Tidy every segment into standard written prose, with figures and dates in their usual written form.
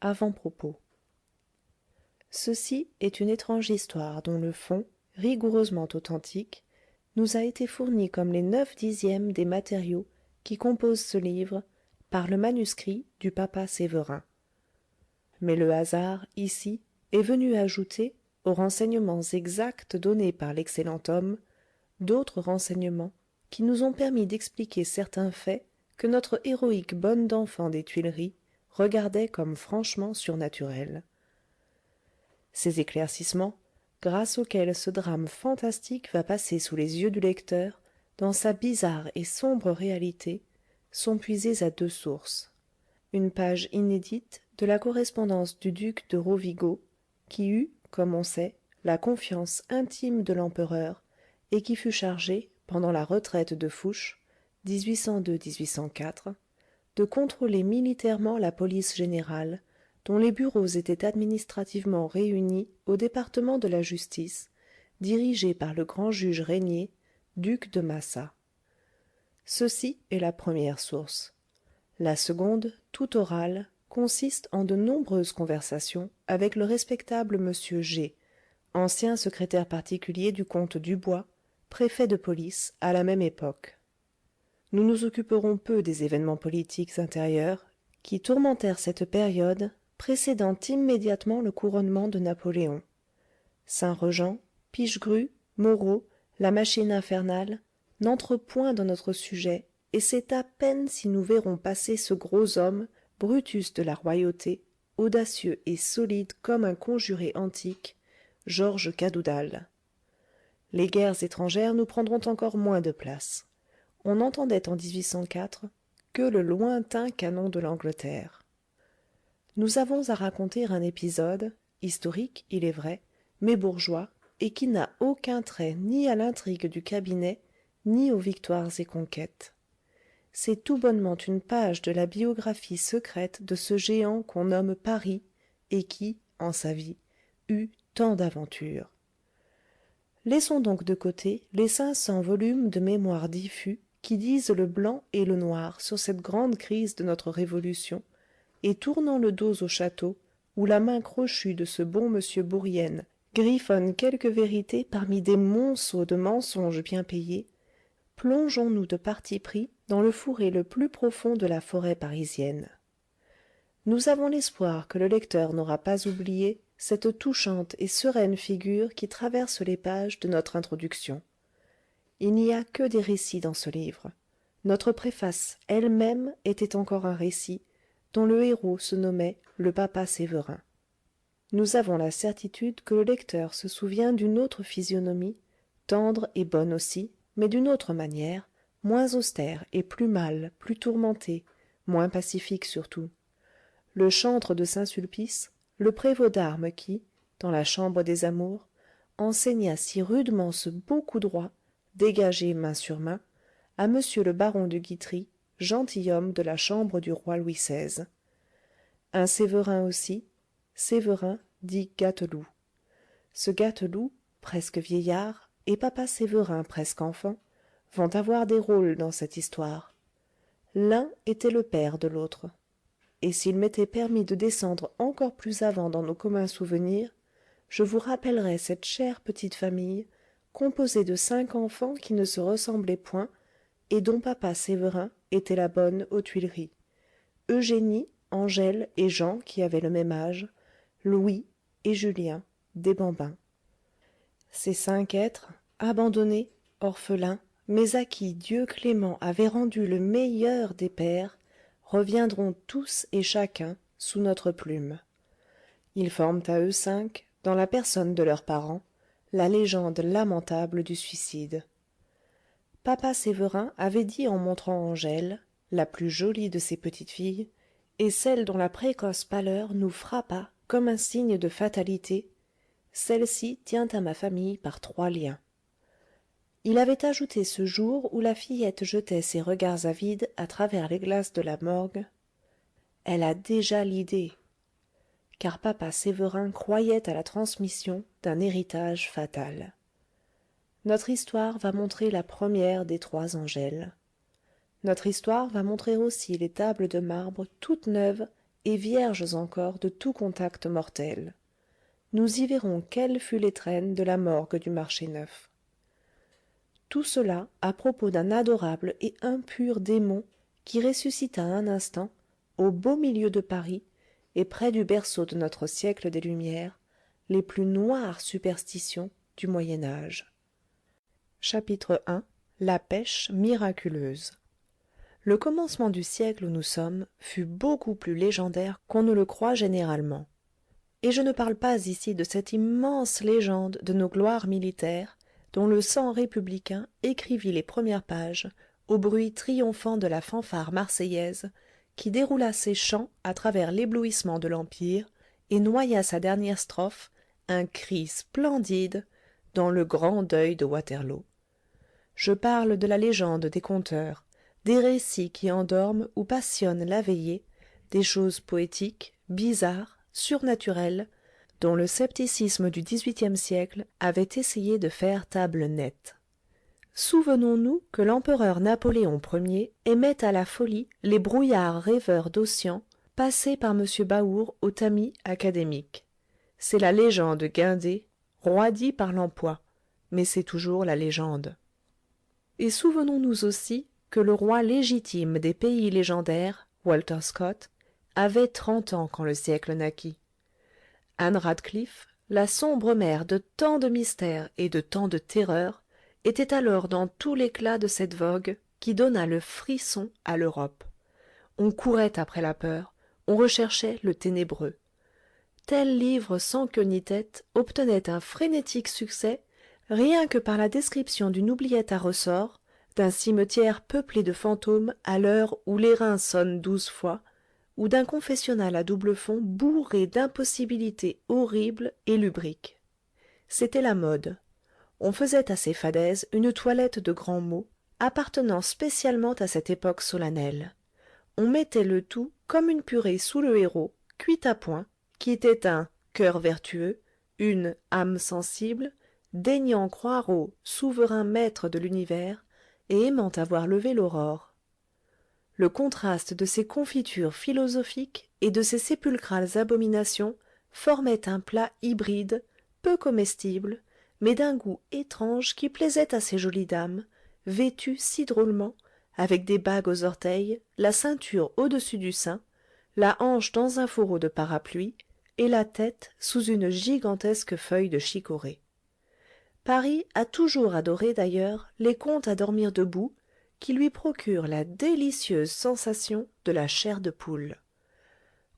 avant-propos. Ceci est une étrange histoire dont le fond, rigoureusement authentique, nous a été fourni comme les 9/10 des matériaux qui composent ce livre par le manuscrit du papa Sévérin. Mais le hasard, ici, est venu ajouter, aux renseignements exacts donnés par l'excellent homme, d'autres renseignements qui nous ont permis d'expliquer certains faits que notre héroïque bonne d'enfant des Tuileries regardait comme franchement surnaturels. Ces éclaircissements, grâce auxquels ce drame fantastique va passer sous les yeux du lecteur dans sa bizarre et sombre réalité, sont puisés à deux sources. Une page inédite de la correspondance du duc de Rovigo, qui eut, comme on sait, la confiance intime de l'empereur et qui fut chargé, pendant la retraite de Fouché, 1802-1804, de contrôler militairement la police générale, dont les bureaux étaient administrativement réunis au département de la justice, dirigé par le grand juge Régnier, duc de Massa. Ceci est la première source. La seconde, tout orale, consiste en de nombreuses conversations avec le respectable M. G., ancien secrétaire particulier du comte Dubois, préfet de police à la même époque. Nous nous occuperons peu des événements politiques intérieurs qui tourmentèrent cette période précédant immédiatement le couronnement de Napoléon. Saint-Regent, Pichegru, Moreau, la machine infernale n'entrent point dans notre sujet, et c'est à peine si nous verrons passer ce gros homme, Brutus de la royauté, audacieux et solide comme un conjuré antique, Georges Cadoudal. Les guerres étrangères nous prendront encore moins de place. On n'entendait en 1804 que le lointain canon de l'Angleterre. Nous avons à raconter un épisode, historique il est vrai, mais bourgeois, et qui n'a aucun trait ni à l'intrigue du cabinet, ni aux victoires et conquêtes. C'est tout bonnement une page de la biographie secrète de ce géant qu'on nomme Paris, et qui, en sa vie, eut tant d'aventures. Laissons donc de côté les 500 volumes de mémoires diffus qui disent le blanc et le noir sur cette grande crise de notre Révolution, et tournant le dos au château, où la main crochue de ce bon M. Bourrienne griffonne quelques vérités parmi des monceaux de mensonges bien payés, plongeons-nous de parti pris dans le fourré le plus profond de la forêt parisienne. Nous avons l'espoir que le lecteur n'aura pas oublié cette touchante et sereine figure qui traverse les pages de notre introduction. Il n'y a que des récits dans ce livre. Notre préface elle-même était encore un récit, dont le héros se nommait le papa Sévérin. Nous avons la certitude que le lecteur se souvient d'une autre physionomie, tendre et bonne aussi, mais d'une autre manière, moins austère et plus mâle, plus tourmentée, moins pacifique surtout. Le chantre de Saint-Sulpice, le prévôt d'armes qui, dans la chambre des amours, enseigna si rudement ce beau coup droit, dégagé main sur main, à M. le baron de Guitry, gentilhomme de la chambre du roi Louis XVI. Un Sévérin aussi, Sévérin dit Gâteloup. Ce Gâteloup, presque vieillard, et papa Sévérin presque enfant, vont avoir des rôles dans cette histoire. L'un était le père de l'autre. Et s'il m'était permis de descendre encore plus avant dans nos communs souvenirs, je vous rappellerais cette chère petite famille, composée de 5 enfants qui ne se ressemblaient point, et dont papa Sévérin était la bonne aux Tuileries. Eugénie, Angèle et Jean qui avaient le même âge, Louis et Julien, des bambins. Ces 5 êtres, abandonnés, orphelins, mais à qui Dieu clément avait rendu le meilleur des pères, reviendront tous et chacun sous notre plume. Ils forment à eux 5, dans la personne de leurs parents, la légende lamentable du suicide. Papa Sévérin avait dit en montrant Angèle, la plus jolie de ses petites filles, et celle dont la précoce pâleur nous frappa comme un signe de fatalité, celle-ci tient à ma famille par 3 liens. Il avait ajouté ce jour où la fillette jetait ses regards avides à travers les glaces de la morgue. Elle a déjà l'idée. Car papa Sévérin croyait à la transmission d'un héritage fatal. Notre histoire va montrer la première des 3 Angèles. Notre histoire va montrer aussi les tables de marbre toutes neuves et vierges encore de tout contact mortel. Nous y verrons quelle fut l'étrenne de la morgue du marché neuf. Tout cela à propos d'un adorable et impur démon qui ressuscita un instant, au beau milieu de Paris, et près du berceau de notre siècle des Lumières, les plus noires superstitions du Moyen Âge. Chapitre I. La pêche miraculeuse. Le commencement du siècle où nous sommes fut beaucoup plus légendaire qu'on ne le croit généralement. Et je ne parle pas ici de cette immense légende de nos gloires militaires, dont le sang républicain écrivit les premières pages au bruit triomphant de la fanfare marseillaise qui déroula ses chants à travers l'éblouissement de l'Empire et noya sa dernière strophe, un cri splendide, dans le grand deuil de Waterloo. Je parle de la légende des conteurs, des récits qui endorment ou passionnent la veillée, des choses poétiques, bizarres, surnaturelles, dont le scepticisme du XVIIIe siècle avait essayé de faire table nette. Souvenons-nous que l'empereur Napoléon Ier aimait à la folie les brouillards rêveurs d'Ossian passés par M. Baour au tamis académique. C'est la légende guindée, roidie par l'empois, mais c'est toujours la légende. Et souvenons-nous aussi que le roi légitime des pays légendaires, Walter Scott, avait 30 ans quand le siècle naquit. Anne Radcliffe, la sombre mère de tant de mystères et de tant de terreurs, était alors dans tout l'éclat de cette vogue qui donna le frisson à l'Europe. On courait après la peur, on recherchait le ténébreux. Tel livre sans queue ni tête obtenait un frénétique succès rien que par la description d'une oubliette à ressort, d'un cimetière peuplé de fantômes à l'heure où l'airain sonne 12 fois, ou d'un confessionnal à double fond bourré d'impossibilités horribles et lubriques. C'était la mode. On faisait à ces fadaises une toilette de grands mots, appartenant spécialement à cette époque solennelle. On mettait le tout comme une purée sous le héros, cuit à point, qui était un cœur vertueux, une âme sensible, daignant croire au souverain maître de l'univers et aimant à voir lever l'aurore. Le contraste de ces confitures philosophiques et de ces sépulcrales abominations formait un plat hybride, peu comestible, mais d'un goût étrange qui plaisait à ces jolies dames, vêtues si drôlement, avec des bagues aux orteils, la ceinture au-dessus du sein, la hanche dans un fourreau de parapluie et la tête sous une gigantesque feuille de chicorée. Paris a toujours adoré d'ailleurs les contes à dormir debout qui lui procurent la délicieuse sensation de la chair de poule.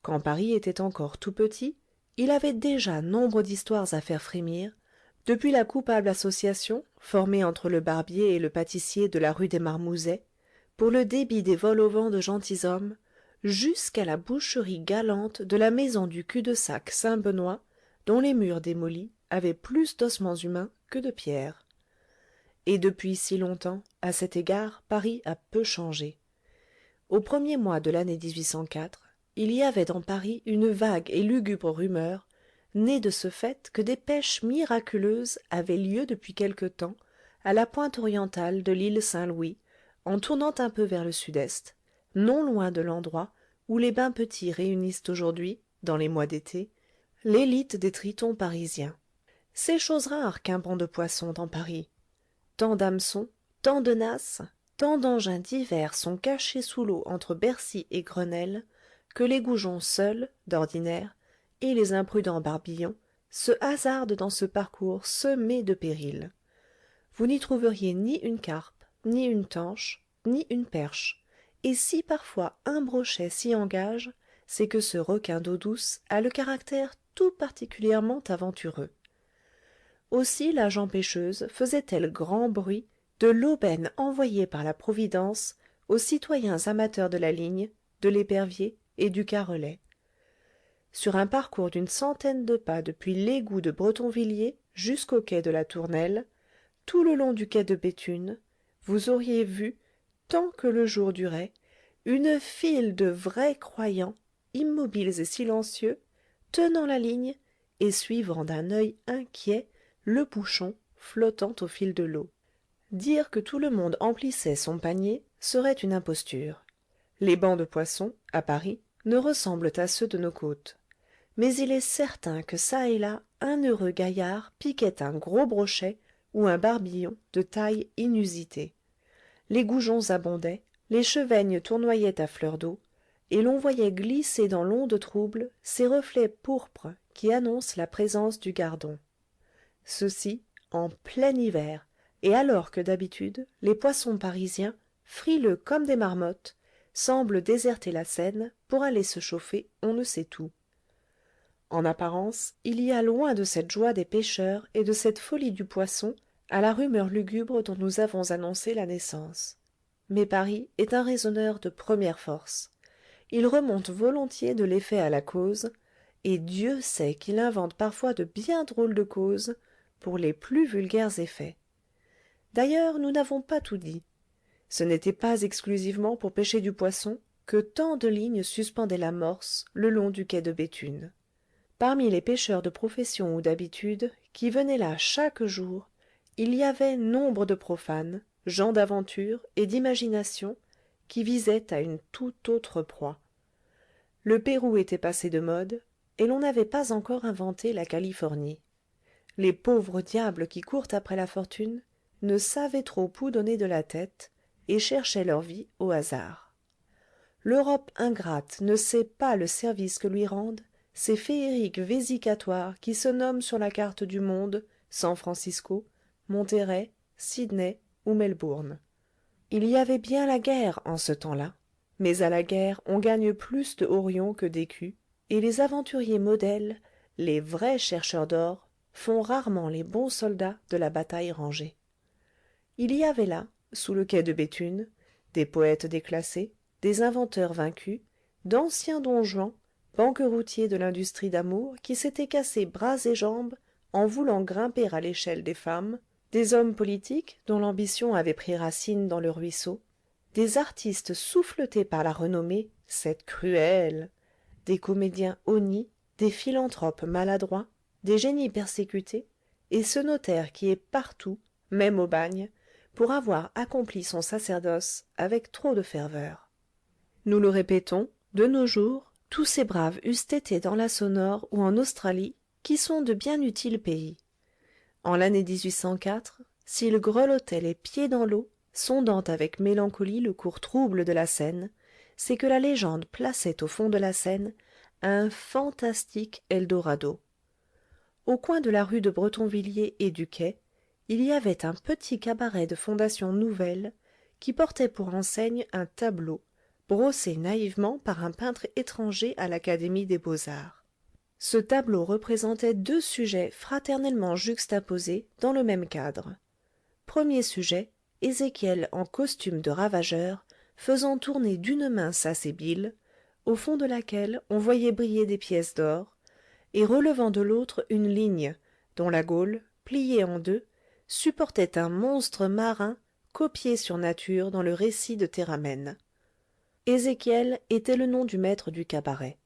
Quand Paris était encore tout petit, il avait déjà nombre d'histoires à faire frémir, depuis la coupable association formée entre le barbier et le pâtissier de la rue des Marmousets pour le débit des vols au vent de gentilshommes, jusqu'à la boucherie galante de la maison du cul-de-sac Saint-Benoît, dont les murs démolis avaient plus d'ossements humains que de pierre. Et depuis si longtemps, à cet égard, Paris a peu changé. Au premier mois de l'année 1804, il y avait dans Paris une vague et lugubre rumeur, née de ce fait que des pêches miraculeuses avaient lieu depuis quelque temps à la pointe orientale de l'île Saint-Louis, en tournant un peu vers le sud-est, non loin de l'endroit où les bains petits réunissent aujourd'hui, dans les mois d'été, l'élite des tritons parisiens. C'est chose rare qu'un banc de poissons dans Paris. Tant d'hameçons, tant de nasses, tant d'engins divers sont cachés sous l'eau entre Bercy et Grenelle, que les goujons seuls, d'ordinaire, et les imprudents barbillons, se hasardent dans ce parcours semé de périls. Vous n'y trouveriez ni une carpe, ni une tanche, ni une perche, et si parfois un brochet s'y engage, c'est que ce requin d'eau douce a le caractère tout particulièrement aventureux. Aussi la gent pêcheuse faisait-elle grand bruit de l'aubaine envoyée par la Providence aux citoyens amateurs de la ligne, de l'épervier et du carrelet. Sur un parcours d'une centaine de pas depuis l'égout de Bretonvilliers jusqu'au quai de la Tournelle, tout le long du quai de Béthune, vous auriez vu, tant que le jour durait, une file de vrais croyants, immobiles et silencieux, tenant la ligne et suivant d'un œil inquiet le bouchon flottant au fil de l'eau. Dire que tout le monde emplissait son panier serait une imposture. Les bancs de poissons, à Paris, ne ressemblent à ceux de nos côtes. Mais il est certain que çà et là un heureux gaillard piquait un gros brochet ou un barbillon de taille inusitée. Les goujons abondaient, les chevaignes tournoyaient à fleur d'eau, et l'on voyait glisser dans l'onde trouble ces reflets pourpres qui annoncent la présence du gardon. Ceci en plein hiver, et alors que d'habitude les poissons parisiens, frileux comme des marmottes, semblent déserter la Seine pour aller se chauffer on ne sait où. En apparence, il y a loin de cette joie des pêcheurs et de cette folie du poisson à la rumeur lugubre dont nous avons annoncé la naissance. Mais Paris est un raisonneur de première force. Il remonte volontiers de l'effet à la cause, et Dieu sait qu'il invente parfois de bien drôles de causes pour les plus vulgaires effets. D'ailleurs, nous n'avons pas tout dit. Ce n'était pas exclusivement pour pêcher du poisson que tant de lignes suspendaient l'amorce le long du quai de Béthune. Parmi les pêcheurs de profession ou d'habitude qui venaient là chaque jour, il y avait nombre de profanes, gens d'aventure et d'imagination, qui visaient à une toute autre proie. Le Pérou était passé de mode, et l'on n'avait pas encore inventé la Californie. Les pauvres diables qui courent après la fortune ne savaient trop où donner de la tête, et cherchaient leur vie au hasard. L'Europe ingrate ne sait pas le service que lui rendent ces féeriques vésicatoires qui se nomment sur la carte du monde San Francisco, Monterey, Sydney ou Melbourne. Il y avait bien la guerre en ce temps-là, mais à la guerre on gagne plus de horions que d'écus, et les aventuriers modèles, les vrais chercheurs d'or, font rarement les bons soldats de la bataille rangée. Il y avait là, sous le quai de Béthune, des poètes déclassés, des inventeurs vaincus, d'anciens don Juan, banqueroutiers de l'industrie d'amour qui s'étaient cassés bras et jambes en voulant grimper à l'échelle des femmes, des hommes politiques dont l'ambition avait pris racine dans le ruisseau, des artistes souffletés par la renommée, cette cruelle, des comédiens honnis, des philanthropes maladroits, des génies persécutés, et ce notaire qui est partout, même au bagne, pour avoir accompli son sacerdoce avec trop de ferveur. Nous le répétons, de nos jours, tous ces braves eussent été dans la Sonore ou en Australie, qui sont de bien utiles pays. En l'année 1804, s'ils grelottaient les pieds dans l'eau, sondant avec mélancolie le cours trouble de la Seine, c'est que la légende plaçait au fond de la Seine un fantastique Eldorado. Au coin de la rue de Bretonvilliers et du quai, il y avait un petit cabaret de fondation nouvelle qui portait pour enseigne un tableau brossé naïvement par un peintre étranger à l'Académie des beaux-arts. Ce tableau représentait deux sujets fraternellement juxtaposés dans le même cadre. Premier sujet, Ézéchiel en costume de ravageur, faisant tourner d'une main sa sébile, au fond de laquelle on voyait briller des pièces d'or, et relevant de l'autre une ligne, dont la gaule, pliée en deux, supportait un monstre marin copié sur nature dans le récit de Théramène. Ézéchiel était le nom du maître du cabaret.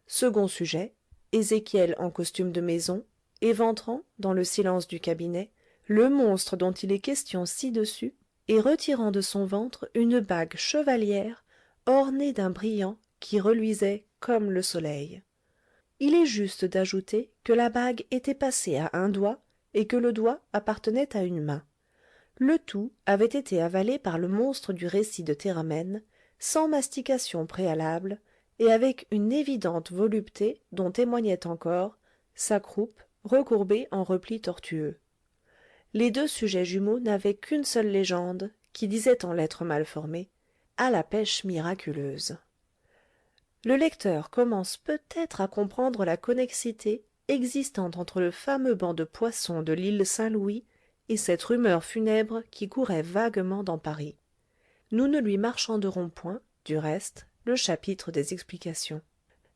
Second sujet, Ézéchiel en costume de maison, éventrant, dans le silence du cabinet, le monstre dont il est question ci-dessus, et retirant de son ventre une bague chevalière ornée d'un brillant qui reluisait comme le soleil. Il est juste d'ajouter que la bague était passée à un doigt et que le doigt appartenait à une main. Le tout avait été avalé par le monstre du récit de Théramène, sans mastication préalable, et avec une évidente volupté dont témoignait encore sa croupe recourbée en replis tortueux. Les deux sujets jumeaux n'avaient qu'une seule légende, qui disait en lettres mal formées « à la pêche miraculeuse ». Le lecteur commence peut-être à comprendre la connexité existant entre le fameux banc de poissons de l'île Saint-Louis et cette rumeur funèbre qui courait vaguement dans Paris. Nous ne lui marchanderons point, du reste, le chapitre des explications.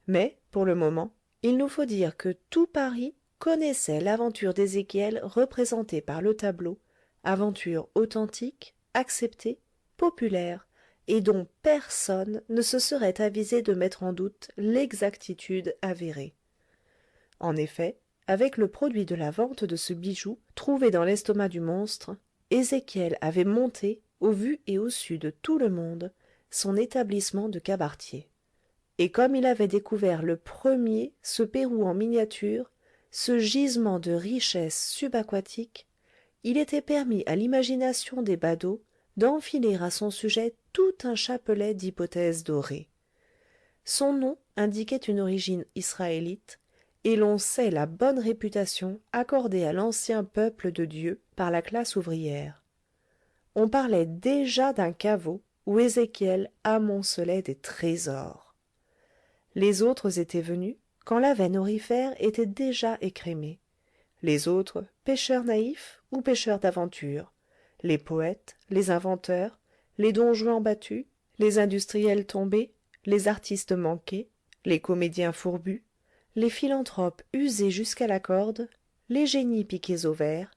Mais, pour le moment, il nous faut dire que tout Paris connaissait l'aventure d'Ézéchiel représentée par le tableau, aventure authentique, acceptée, populaire, et dont personne ne se serait avisé de mettre en doute l'exactitude avérée. En effet, avec le produit de la vente de ce bijou, trouvé dans l'estomac du monstre, Ézéchiel avait monté, au vu et au su de tout le monde, son établissement de cabaretier. et comme il avait découvert le premier ce Pérou en miniature, ce gisement de richesses subaquatiques, il était permis à l'imagination des badauds d'enfiler à son sujet tout un chapelet d'hypothèses dorées. Son nom indiquait une origine israélite, et l'on sait la bonne réputation accordée à l'ancien peuple de Dieu par la classe ouvrière. On parlait déjà d'un caveau où Ézéchiel amoncelait des trésors. Les autres étaient venus quand la veine aurifère était déjà écrémée. Les autres, pêcheurs naïfs ou pêcheurs d'aventure, les poètes, les inventeurs, les don juan battus, les industriels tombés, les artistes manqués, les comédiens fourbus, les philanthropes usés jusqu'à la corde, les génies piqués au vert,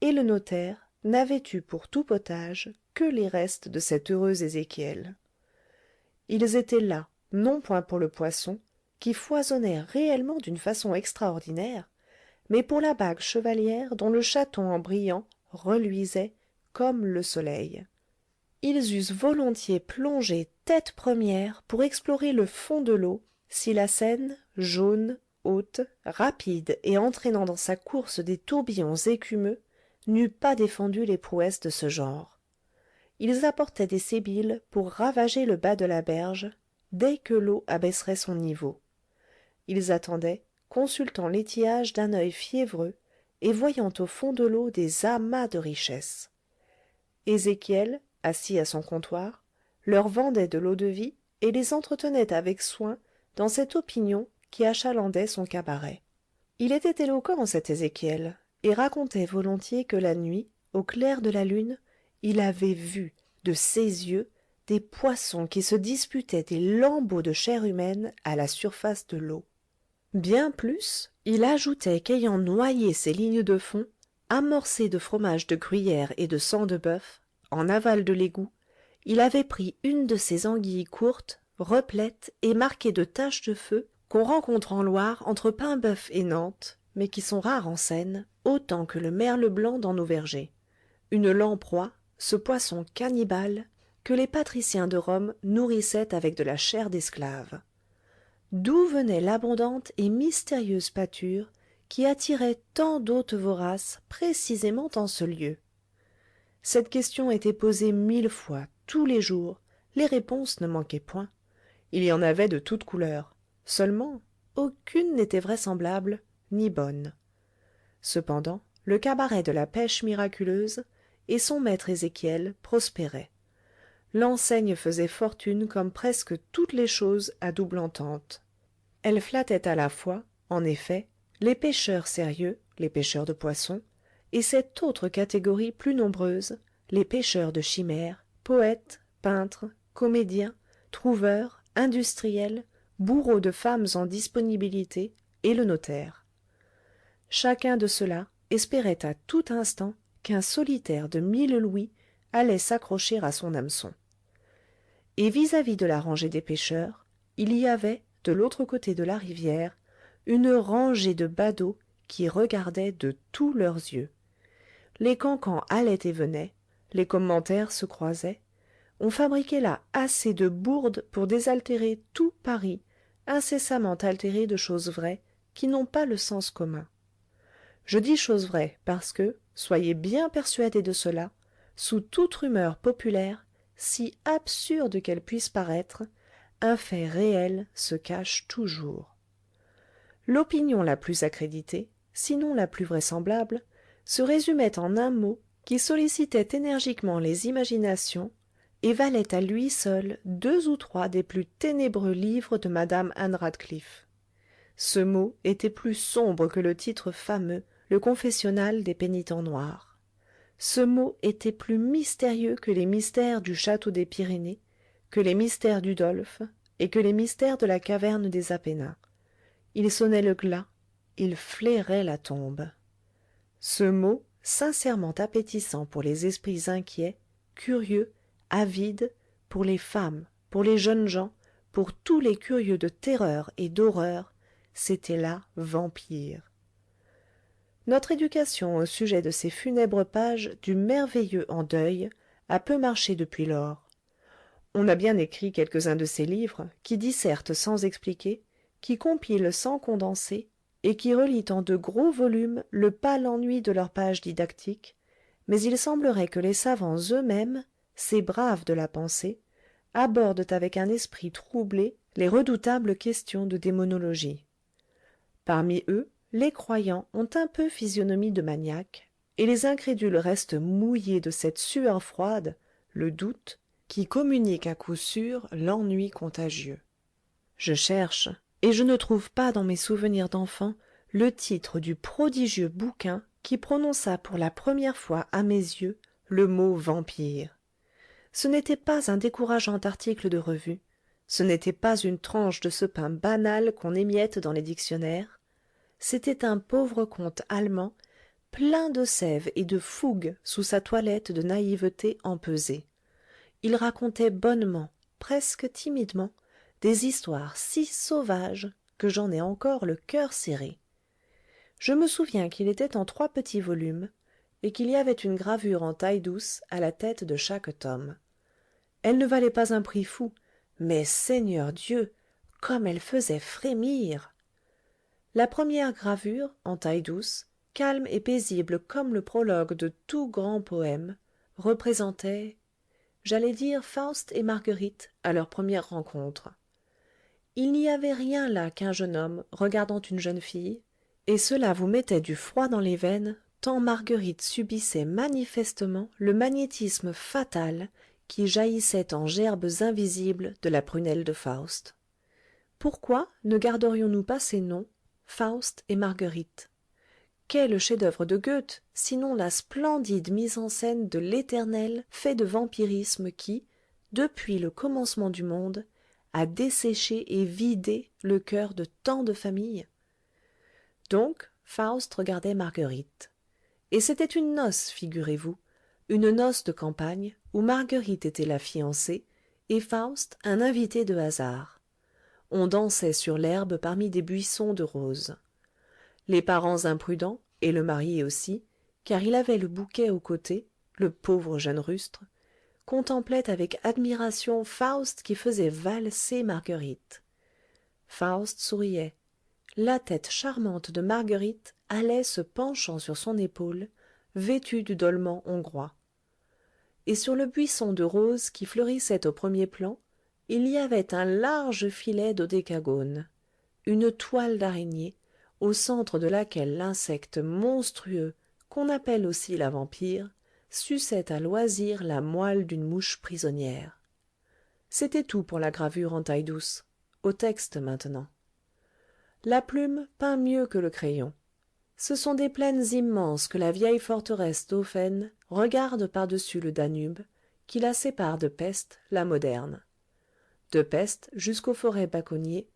et le notaire n'avait eu pour tout potage que les restes de cet heureux Ézéchiel. Ils étaient là, non point pour le poisson, qui foisonnait réellement d'une façon extraordinaire, mais pour la bague chevalière dont le chaton en brillant reluisait comme le soleil. Ils eussent volontiers plongé tête première pour explorer le fond de l'eau, si la Seine, jaune, haute, rapide et entraînant dans sa course des tourbillons écumeux, n'eût pas défendu les prouesses de ce genre. Ils apportaient des sébiles pour ravager le bas de la berge, dès que l'eau abaisserait son niveau. Ils attendaient, consultant l'étiage d'un œil fiévreux et voyant au fond de l'eau des amas de richesses. Ézéchiel, assis à son comptoir, leur vendait de l'eau-de-vie et les entretenait avec soin dans cette opinion qui achalandait son cabaret. Il était éloquent, cet Ézéchiel, et racontait volontiers que la nuit, au clair de la lune, il avait vu, de ses yeux, des poissons qui se disputaient des lambeaux de chair humaine à la surface de l'eau. Bien plus, il ajoutait qu'ayant noyé ces lignes de fond, amorcées de fromage de gruyère et de sang de bœuf, en aval de l'égout, il avait pris une de ces anguilles courtes, replètes et marquées de taches de feu qu'on rencontre en Loire entre Paimboeuf et Nantes, mais qui sont rares en Seine, autant que le merle blanc dans nos vergers. Une lamproie, ce poisson cannibale, que les patriciens de Rome nourrissaient avec de la chair d'esclave. D'où venait l'abondante et mystérieuse pâture qui attirait tant d'hôtes voraces précisément en ce lieu? Cette question était posée 1000 fois, tous les jours, les réponses ne manquaient point. Il y en avait de toutes couleurs. Seulement, aucune n'était vraisemblable, ni bonne. Cependant, le cabaret de la pêche miraculeuse et son maître Ézéchiel prospéraient. L'enseigne faisait fortune comme presque toutes les choses à double entente. Elle flattait à la fois, en effet, les pêcheurs sérieux, les pêcheurs de poissons, et cette autre catégorie plus nombreuse, les pêcheurs de chimères, poètes, peintres, comédiens, trouveurs, industriels, bourreaux de femmes en disponibilité, et le notaire. Chacun de ceux-là espérait à tout instant qu'un solitaire de 1000 louis allait s'accrocher à son hameçon. Et vis-à-vis de la rangée des pêcheurs, il y avait, de l'autre côté de la rivière, une rangée de badauds qui regardaient de tous leurs yeux. Les cancans allaient et venaient, les commentaires se croisaient, on fabriquait là assez de bourdes pour désaltérer tout Paris, incessamment altéré de choses vraies qui n'ont pas le sens commun. Je dis choses vraies parce que, soyez bien persuadés de cela, sous toute rumeur populaire, si absurde qu'elle puisse paraître, un fait réel se cache toujours. L'opinion la plus accréditée, sinon la plus vraisemblable, se résumait en un mot qui sollicitait énergiquement les imaginations et valait à lui seul 2 ou 3 des plus ténébreux livres de madame Anne Radcliffe. Ce mot était plus sombre que le titre fameux, le confessionnal des pénitents noirs. Ce mot était plus mystérieux que les mystères du château des Pyrénées, que les mystères d'Udolphe et que les mystères de la caverne des Apennins. Il sonnait le glas, il flairait la tombe. Ce mot, sincèrement appétissant pour les esprits inquiets, curieux, avides, pour les femmes, pour les jeunes gens, pour tous les curieux de terreur et d'horreur, c'était là vampire. Notre éducation au sujet de ces funèbres pages du merveilleux en deuil a peu marché depuis lors. On a bien écrit quelques-uns de ces livres, qui dissertent sans expliquer, qui compilent sans condenser, et qui relient en de gros volumes le pâle ennui de leurs pages didactiques, mais il semblerait que les savants eux-mêmes, ces braves de la pensée, abordent avec un esprit troublé les redoutables questions de démonologie. Parmi eux, les croyants ont un peu physionomie de maniaques, et les incrédules restent mouillés de cette sueur froide, le doute, qui communique à coup sûr l'ennui contagieux. Je cherche, et je ne trouve pas dans mes souvenirs d'enfant le titre du prodigieux bouquin qui prononça pour la première fois à mes yeux le mot vampire. Ce n'était pas un décourageant article de revue, ce n'était pas une tranche de ce pain banal qu'on émiette dans les dictionnaires, c'était un pauvre conte allemand plein de sève et de fougue sous sa toilette de naïveté empesée. Il racontait bonnement, presque timidement, des histoires si sauvages que j'en ai encore le cœur serré. Je me souviens qu'il était en 3 petits volumes, et qu'il y avait une gravure en taille-douce à la tête de chaque tome. Elle ne valait pas un prix fou, mais, Seigneur Dieu, comme elle faisait frémir! La première gravure, en taille-douce, calme et paisible comme le prologue de tout grand poème, représentait, j'allais dire Faust et Marguerite à leur première rencontre. Il n'y avait rien là qu'un jeune homme regardant une jeune fille, et cela vous mettait du froid dans les veines, tant Marguerite subissait manifestement le magnétisme fatal qui jaillissait en gerbes invisibles de la prunelle de Faust. Pourquoi ne garderions-nous pas ces noms, Faust et Marguerite? Quel chef-d'œuvre de Goethe, sinon la splendide mise en scène de l'éternel fait de vampirisme qui, depuis le commencement du monde, a desséché et vidé le cœur de tant de familles? Donc, Faust regardait Marguerite. Et c'était une noce, figurez-vous, une noce de campagne, où Marguerite était la fiancée, et Faust un invité de hasard. On dansait sur l'herbe parmi des buissons de roses. Les parents imprudents, et le marié aussi, car il avait le bouquet au côté, le pauvre jeune rustre, contemplaient avec admiration Faust qui faisait valser Marguerite. Faust souriait. La tête charmante de Marguerite allait se penchant sur son épaule, vêtue du dolman hongrois. Et sur le buisson de roses qui fleurissait au premier plan, il y avait un large filet dodécagone, une toile d'araignée, au centre de laquelle l'insecte monstrueux, qu'on appelle aussi la vampire, suçait à loisir la moelle d'une mouche prisonnière. C'était tout pour la gravure en taille-douce. Au texte maintenant. La plume peint mieux que le crayon. Ce sont des plaines immenses que la vieille forteresse d'Ofen regarde par-dessus le Danube, qui la sépare de Pest, la moderne. De Pest jusqu'aux forêts bacconniers,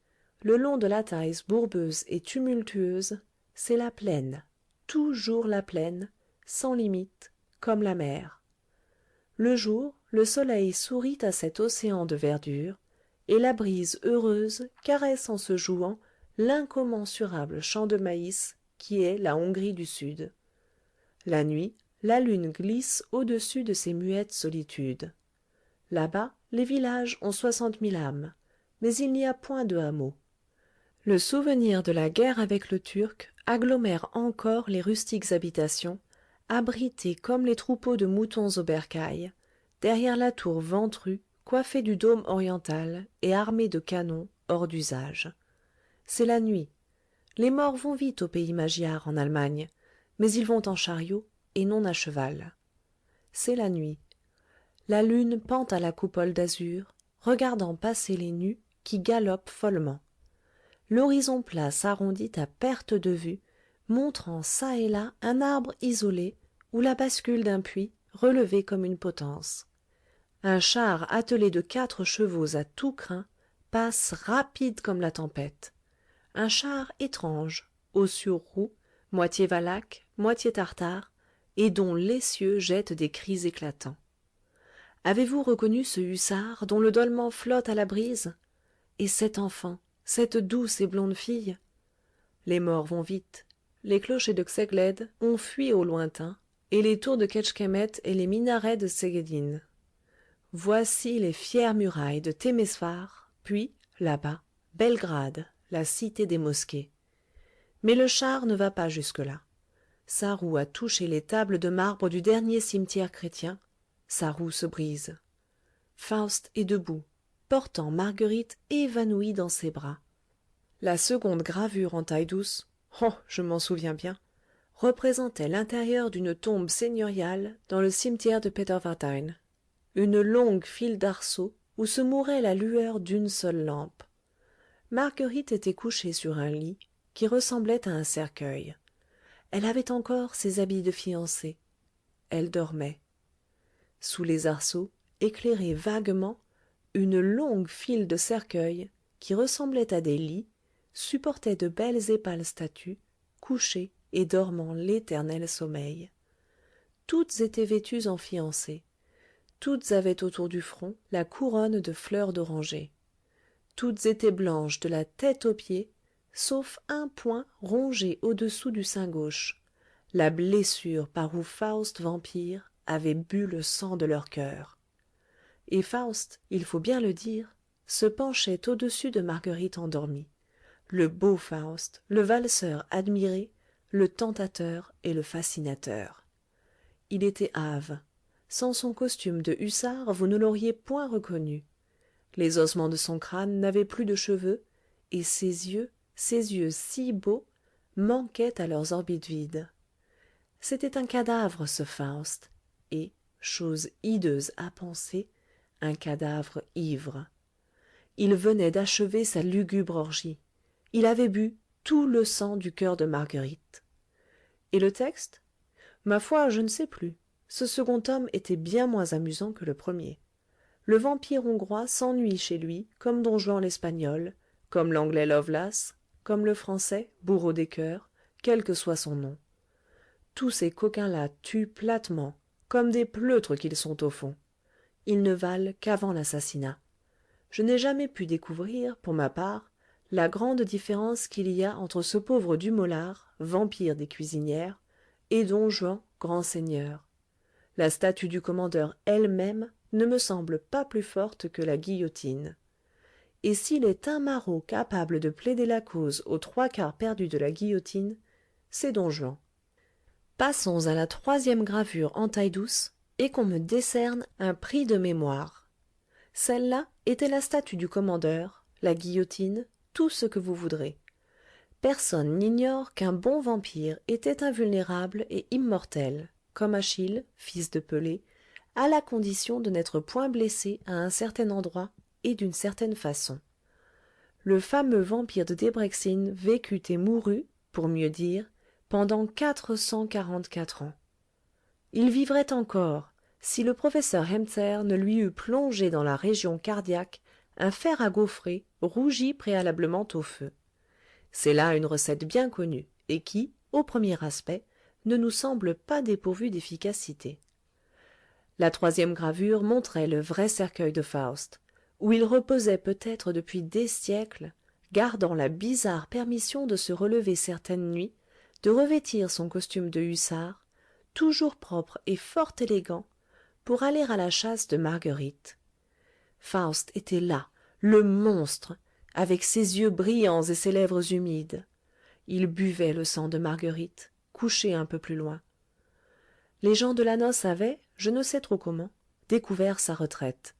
le long de la Theiss bourbeuse et tumultueuse, c'est la plaine, toujours la plaine, sans limite, comme la mer. Le jour, le soleil sourit à cet océan de verdure, et la brise heureuse caresse en se jouant l'incommensurable champ de maïs qui est la Hongrie du Sud. La nuit, la lune glisse au-dessus de ces muettes solitudes. Là-bas, les villages ont 60 000 âmes, mais il n'y a point de hameaux. Le souvenir de la guerre avec le Turc agglomère encore les rustiques habitations, abritées comme les troupeaux de moutons au bercail, derrière la tour ventrue, coiffée du dôme oriental et armée de canons hors d'usage. C'est la nuit. Les morts vont vite au pays magyare en Allemagne, mais ils vont en chariot et non à cheval. C'est la nuit. La lune pend à la coupole d'azur, regardant passer les nus qui galopent follement. L'horizon plat s'arrondit à perte de vue, montrant çà et là un arbre isolé ou la bascule d'un puits relevé comme une potence. Un char attelé de 4 chevaux à tout crin passe rapide comme la tempête. Un char étrange, aux sur roues, moitié valaque, moitié tartare, et dont l'essieu jette des cris éclatants. Avez-vous reconnu ce hussard dont le dolman flotte à la brise? Et cet enfant, cette douce et blonde fille? Les morts vont vite. Les clochers de Czegled ont fui au lointain, et les tours de Kecskemét et les minarets de Szegedin. Voici les fières murailles de Temesvar, puis, là-bas, Belgrade, la cité des mosquées. Mais le char ne va pas jusque-là. Sa roue a touché les tables de marbre du dernier cimetière chrétien. Sa roue se brise. Faust est debout, portant Marguerite évanouie dans ses bras. La seconde gravure en taille-douce, oh, je m'en souviens bien, représentait l'intérieur d'une tombe seigneuriale dans le cimetière de Peterwardein. Une longue file d'arceaux où se mourait la lueur d'une seule lampe. Marguerite était couchée sur un lit qui ressemblait à un cercueil. Elle avait encore ses habits de fiancée. Elle dormait. Sous les arceaux, éclairés vaguement, une longue file de cercueils, qui ressemblaient à des lits, supportait de belles et pâles statues, couchées et dormant l'éternel sommeil. Toutes étaient vêtues en fiancées. Toutes avaient autour du front la couronne de fleurs d'oranger. Toutes étaient blanches de la tête aux pieds, sauf un point rongé au-dessous du sein gauche, la blessure par où Faust vampire avait bu le sang de leur cœur. Et Faust, il faut bien le dire, se penchait au-dessus de Marguerite endormie. Le beau Faust, le valseur admiré, le tentateur et le fascinateur. Il était hâve. Sans son costume de hussard, vous ne l'auriez point reconnu. Les ossements de son crâne n'avaient plus de cheveux, et ses yeux si beaux, manquaient à leurs orbites vides. C'était un cadavre, ce Faust, et, chose hideuse à penser, un cadavre ivre. Il venait d'achever sa lugubre orgie. Il avait bu tout le sang du cœur de Marguerite. Et le texte? Ma foi, je ne sais plus. Ce second tome était bien moins amusant que le premier. Le vampire hongrois s'ennuie chez lui, comme Don Juan l'espagnol, comme l'anglais Lovelace, comme le français Bourreau des cœurs, quel que soit son nom. Tous ces coquins-là tuent platement, comme des pleutres qu'ils sont au fond. Ils ne valent qu'avant l'assassinat. Je n'ai jamais pu découvrir, pour ma part, la grande différence qu'il y a entre ce pauvre Dumollard, vampire des cuisinières, et Don Juan, grand seigneur. La statue du commandeur elle-même ne me semble pas plus forte que la guillotine. Et s'il est un maraud capable de plaider la cause aux trois quarts perdus de la guillotine, c'est Don Juan. Passons à la troisième gravure en taille-douce, et qu'on me décerne un prix de mémoire. Celle-là était la statue du commandeur, la guillotine, tout ce que vous voudrez. Personne n'ignore qu'un bon vampire était invulnérable et immortel, comme Achille, fils de Pelée, à la condition de n'être point blessé à un certain endroit et d'une certaine façon. Le fameux vampire de Debreckzin vécut et mourut, pour mieux dire, pendant 444 ans. Il vivrait encore, si le professeur Hemzer ne lui eût plongé dans la région cardiaque un fer à gaufrer rougi préalablement au feu. C'est là une recette bien connue, et qui, au premier aspect, ne nous semble pas dépourvue d'efficacité. La troisième gravure montrait le vrai cercueil de Faust, où il reposait peut-être depuis des siècles, gardant la bizarre permission de se relever certaines nuits, de revêtir son costume de hussard, toujours propre et fort élégant, pour aller à la chasse de Marguerite. Faust était là, le monstre, avec ses yeux brillants et ses lèvres humides. Il buvait le sang de Marguerite, couchée un peu plus loin. Les gens de la noce avaient, je ne sais trop comment, découvert sa retraite.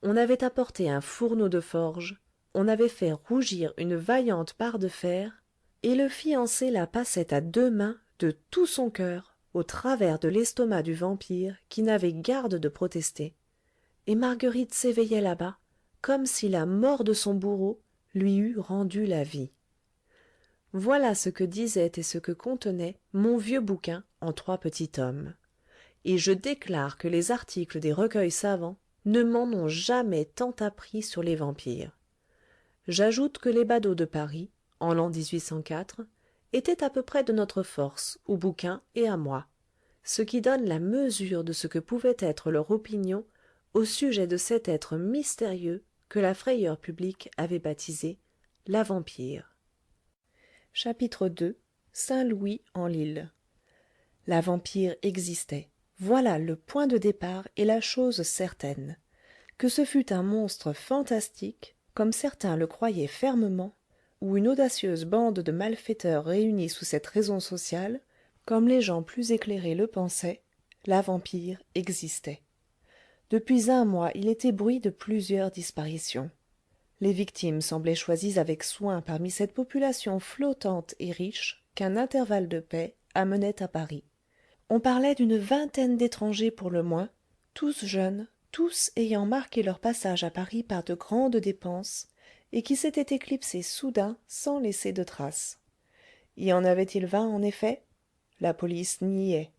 On avait apporté un fourneau de forge, on avait fait rougir une vaillante barre de fer, et le fiancé la passait à deux mains, de tout son cœur, au travers de l'estomac du vampire qui n'avait garde de protester. Et Marguerite s'éveillait là-bas, comme si la mort de son bourreau lui eût rendu la vie. Voilà ce que disait et ce que contenait mon vieux bouquin en 3 petits tomes. Et je déclare que les articles des recueils savants ne m'en ont jamais tant appris sur les vampires. J'ajoute que les badauds de Paris, en l'an 1804, étaient à peu près de notre force, au bouquin et à moi, ce qui donne la mesure de ce que pouvait être leur opinion au sujet de cet être mystérieux que la frayeur publique avait baptisé la vampire. Chapitre 2. Saint-Louis en Lille. La vampire existait. Voilà le point de départ et la chose certaine. que ce fût un monstre fantastique, comme certains le croyaient fermement, ou une audacieuse bande de malfaiteurs réunis sous cette raison sociale, comme les gens plus éclairés le pensaient, la vampire existait. Depuis un mois il était bruit de plusieurs disparitions. Les victimes semblaient choisies avec soin parmi cette population flottante et riche qu'un intervalle de paix amenait à Paris. On parlait d'une vingtaine d'étrangers pour le moins, tous jeunes, tous ayant marqué leur passage à Paris par de grandes dépenses, et qui s'étaient éclipsés soudain sans laisser de traces. Y en avait-il 20 en effet? La police niait.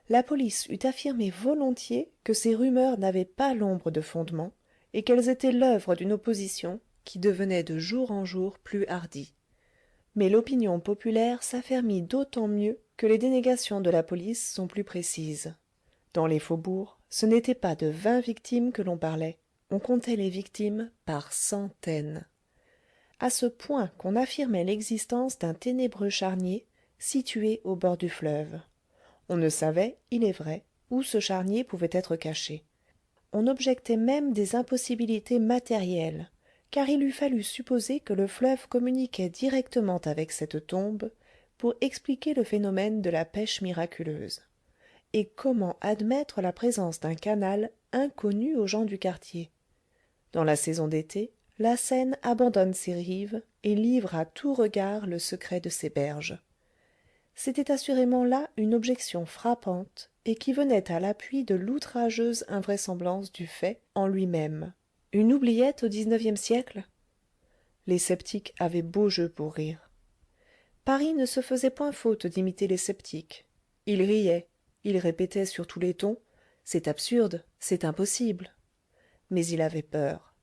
La police eût affirmé volontiers que ces rumeurs n'avaient pas l'ombre de fondement, et qu'elles étaient l'œuvre d'une opposition qui devenait de jour en jour plus hardie. Mais l'opinion populaire s'affermit d'autant mieux que les dénégations de la police sont plus précises. Dans les faubourgs, ce n'était pas de 20 victimes que l'on parlait, on comptait les victimes par centaines. À ce point qu'on affirmait l'existence d'un ténébreux charnier situé au bord du fleuve. On ne savait, il est vrai, où ce charnier pouvait être caché. On objectait même des impossibilités matérielles, car il eût fallu supposer que le fleuve communiquait directement avec cette tombe pour expliquer le phénomène de la pêche miraculeuse. Et comment admettre la présence d'un canal inconnu aux gens du quartier? Dans la saison d'été, la Seine abandonne ses rives et livre à tout regard le secret de ses berges. C'était assurément là une objection frappante et qui venait à l'appui de l'outrageuse invraisemblance du fait en lui-même. Une oubliette au XIXe siècle? Les sceptiques avaient beau jeu pour rire. Paris ne se faisait point faute d'imiter les sceptiques. Il riait, il répétait sur tous les tons: c'est absurde, c'est impossible. Mais il avait peur.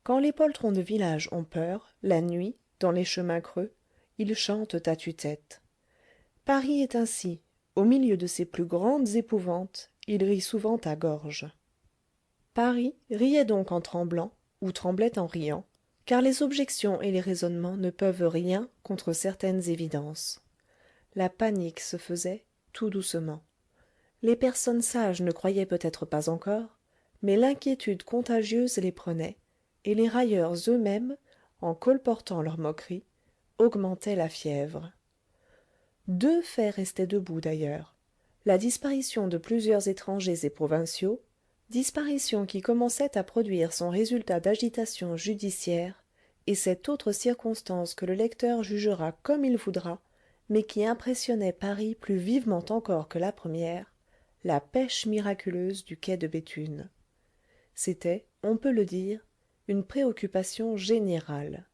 Quand les poltrons de village ont peur, la nuit, dans les chemins creux, ils chantent à tue-tête. Paris est ainsi, au milieu de ses plus grandes épouvantes, il rit souvent à gorge. Paris riait donc en tremblant, ou tremblait en riant, car les objections et les raisonnements ne peuvent rien contre certaines évidences. La panique se faisait tout doucement. Les personnes sages ne croyaient peut-être pas encore, mais l'inquiétude contagieuse les prenait, et les railleurs eux-mêmes, en colportant leurs moqueries, augmentaient la fièvre. Deux faits restaient debout d'ailleurs: la disparition de plusieurs étrangers et provinciaux, disparition qui commençait à produire son résultat d'agitation judiciaire, et cette autre circonstance que le lecteur jugera comme il voudra, mais qui impressionnait Paris plus vivement encore que la première, la pêche miraculeuse du quai de Béthune. C'était, on peut le dire, une préoccupation générale.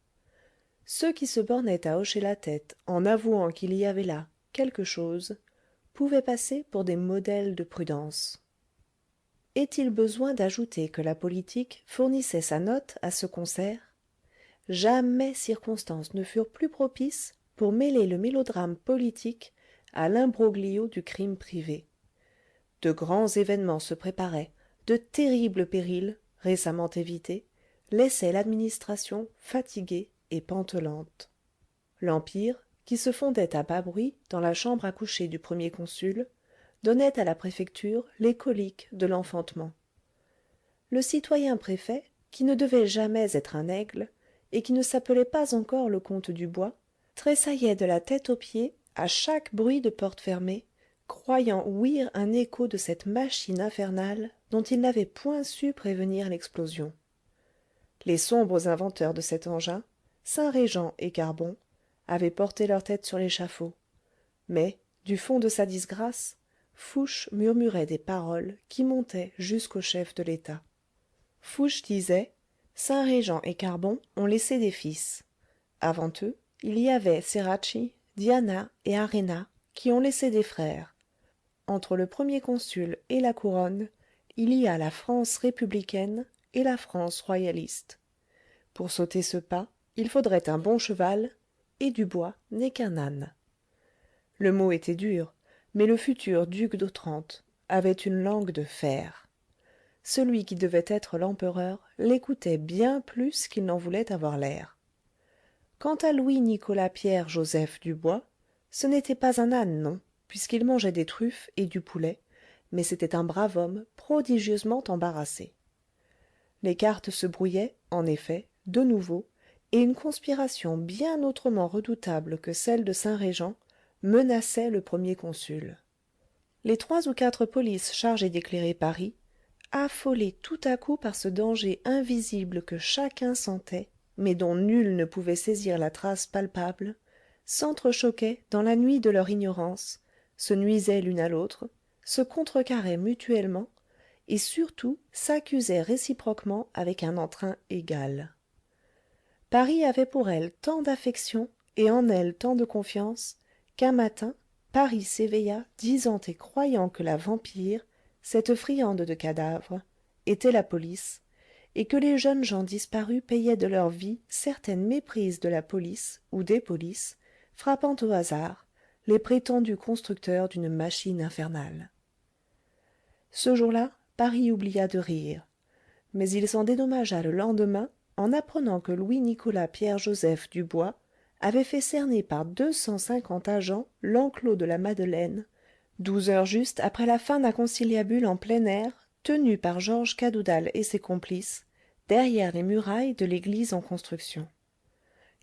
Ceux qui se bornaient à hocher la tête en avouant qu'il y avait là quelque chose pouvaient passer pour des modèles de prudence. Est-il besoin d'ajouter que la politique fournissait sa note à ce concert? Jamais circonstances ne furent plus propices pour mêler le mélodrame politique à l'imbroglio du crime privé. De grands événements se préparaient, de terribles périls, récemment évités, laissaient l'administration fatiguée et pantelante. L'Empire, qui se fondait à bas bruit dans la chambre à coucher du premier consul, donnait à la préfecture les coliques de l'enfantement. Le citoyen préfet, qui ne devait jamais être un aigle, et qui ne s'appelait pas encore le comte Dubois, tressaillait de la tête aux pieds à chaque bruit de porte fermée, croyant ouïr un écho de cette machine infernale dont il n'avait point su prévenir l'explosion. Les sombres inventeurs de cet engin, Saint-Régent et Carbon, avaient porté leur tête sur l'échafaud. Mais, du fond de sa disgrâce, Fouché murmurait des paroles qui montaient jusqu'au chef de l'État. Fouché disait: Saint-Régent et Carbon ont laissé des fils. Avant eux, il y avait Ceracchi, Diana et Arena, qui ont laissé des frères. Entre le premier consul et la couronne, il y a la France républicaine et la France royaliste. Pour sauter ce pas, il faudrait un bon cheval, et Dubois n'est qu'un âne. Le mot était dur, mais le futur duc d'Otrante avait une langue de fer. Celui qui devait être l'empereur l'écoutait bien plus qu'il n'en voulait avoir l'air. Quant à Louis-Nicolas Pierre Joseph Dubois, ce n'était pas un âne, non, puisqu'il mangeait des truffes et du poulet, mais c'était un brave homme prodigieusement embarrassé. Les cartes se brouillaient, en effet, de nouveau, et une conspiration bien autrement redoutable que celle de Saint-Rejant menaçait le premier consul. Les 3 ou 4 polices chargées d'éclairer Paris, affolées tout à coup par ce danger invisible que chacun sentait, mais dont nul ne pouvait saisir la trace palpable, s'entrechoquaient dans la nuit de leur ignorance, se nuisaient l'une à l'autre, se contrecarraient mutuellement, et surtout s'accusaient réciproquement avec un entrain égal. Paris avait pour elles tant d'affection et en elles tant de confiance qu'un matin Paris s'éveilla disant et croyant que la vampire, cette friande de cadavres, était la police, et que les jeunes gens disparus payaient de leur vie certaine méprise de la police ou des polices, frappant au hasard les prétendus constructeurs d'une machine infernale. Ce jour-là, Paris oublia de rire, mais il s'en dédommagea le lendemain en apprenant que Louis-Nicolas Pierre-Joseph Dubois avait fait cerner par 250 agents l'enclos de la Madeleine, 12 heures juste après la fin d'un conciliabule en plein air tenu par Georges Cadoudal et ses complices derrière les murailles de l'église en construction.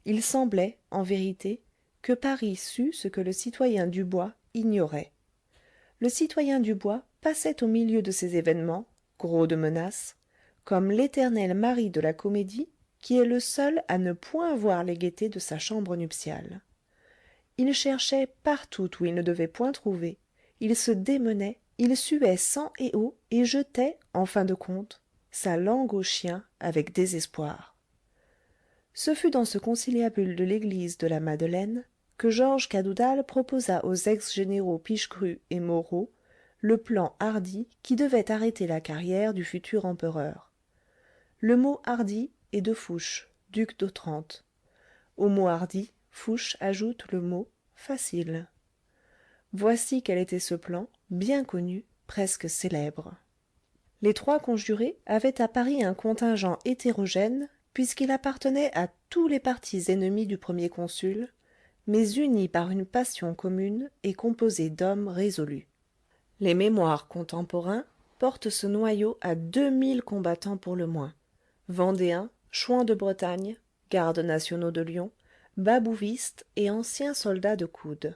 Il semblait, en vérité, que Paris sût ce que le citoyen Dubois ignorait. Le citoyen Dubois passait au milieu de ces événements, gros de menaces, comme l'éternel mari de la comédie qui est le seul à ne point voir les gaietés de sa chambre nuptiale. Il cherchait partout où il ne devait point trouver, il se démenait, il suait sang et eau et jetait, en fin de compte, sa langue au chien avec désespoir. Ce fut dans ce conciliabule de l'église de la Madeleine que Georges Cadoudal proposa aux ex-généraux Pichegru et Moreau le plan hardi qui devait arrêter la carrière du futur empereur. Le mot hardi est de Fouché, duc d'Otrante. Au mot hardi, Fouché ajoute le mot facile. Voici quel était ce plan, bien connu, presque célèbre. Les 3 conjurés avaient à Paris un contingent hétérogène, puisqu'il appartenait à tous les partis ennemis du premier consul, mais unis par une passion commune et composés d'hommes résolus. Les mémoires contemporains portent ce noyau à 2000 combattants pour le moins, vendéens, chouans de Bretagne, gardes nationaux de Lyon, babouvistes et anciens soldats de coude.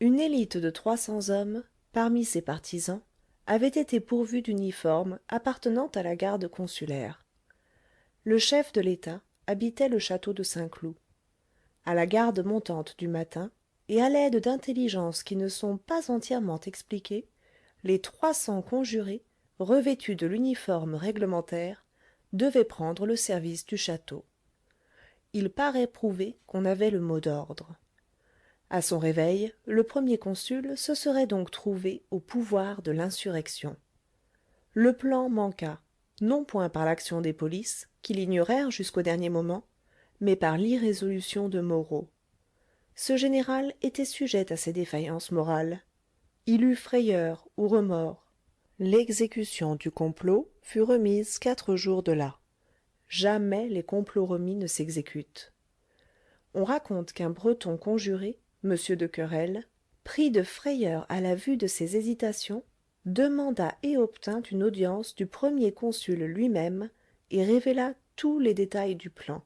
Une élite de 300 hommes, parmi ces partisans, avait été pourvue d'uniformes appartenant à la garde consulaire. Le chef de l'État habitait le château de Saint-Cloud. À la garde montante du matin, et à l'aide d'intelligences qui ne sont pas entièrement expliquées, les 300 conjurés, revêtus de l'uniforme réglementaire, devaient prendre le service du château. Il paraît prouvé qu'on avait le mot d'ordre. À son réveil, le premier consul se serait donc trouvé au pouvoir de l'insurrection. Le plan manqua, non point par l'action des polices, qui l'ignorèrent jusqu'au dernier moment, mais par l'irrésolution de Moreau. Ce général était sujet à ces défaillances morales. Il eut frayeur ou remords. L'exécution du complot fut remise 4 jours de là. Jamais les complots remis ne s'exécutent. On raconte qu'un breton conjuré, m de querelle, pris de frayeur à la vue de ces hésitations, demanda et obtint une audience du premier consul lui-même et révéla tous les détails du plan.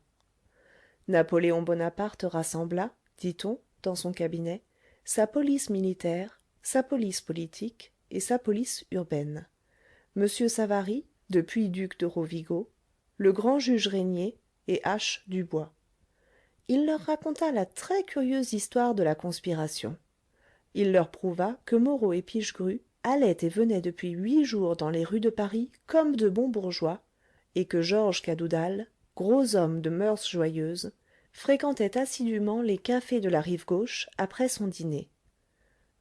Napoléon Bonaparte rassembla, dit-on, dans son cabinet, sa police militaire, sa police politique et sa police urbaine. M. Savary, depuis duc de Rovigo, le grand juge Régnier et H. Dubois. Il leur raconta la très curieuse histoire de la conspiration. Il leur prouva que Moreau et Pichegru allaient et venaient depuis 8 jours dans les rues de Paris comme de bons bourgeois, et que Georges Cadoudal, gros homme de mœurs joyeuses, fréquentait assidûment les cafés de la rive gauche après son dîner.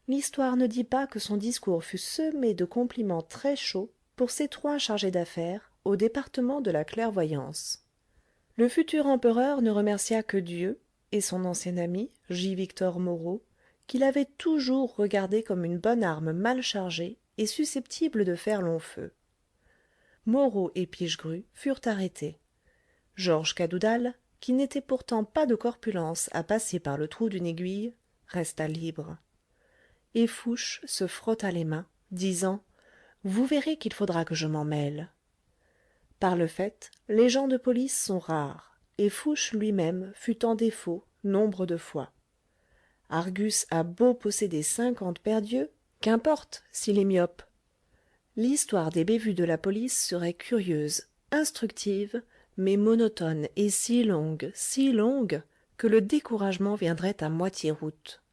L'histoire ne dit pas que son discours fut semé de compliments très chauds pour ces 3 chargés d'affaires au département de la clairvoyance. Le futur empereur ne remercia que Dieu et son ancien ami, J. Victor Moreau, qu'il avait toujours regardé comme une bonne arme mal chargée et susceptible de faire long feu. Moreau et Pichegru furent arrêtés. Georges Cadoudal, qui n'était pourtant pas de corpulence à passer par le trou d'une aiguille, resta libre. Et Fouché se frotta les mains, disant « Vous verrez qu'il faudra que je m'en mêle. » Par le fait, les gens de police sont rares, et Fouché lui-même fut en défaut nombre de fois. Argus a beau posséder 50 paires d'yeux, qu'importe s'il est myope. L'histoire des bévues de la police serait curieuse, instructive, mais monotone et si longue, que le découragement viendrait à moitié route.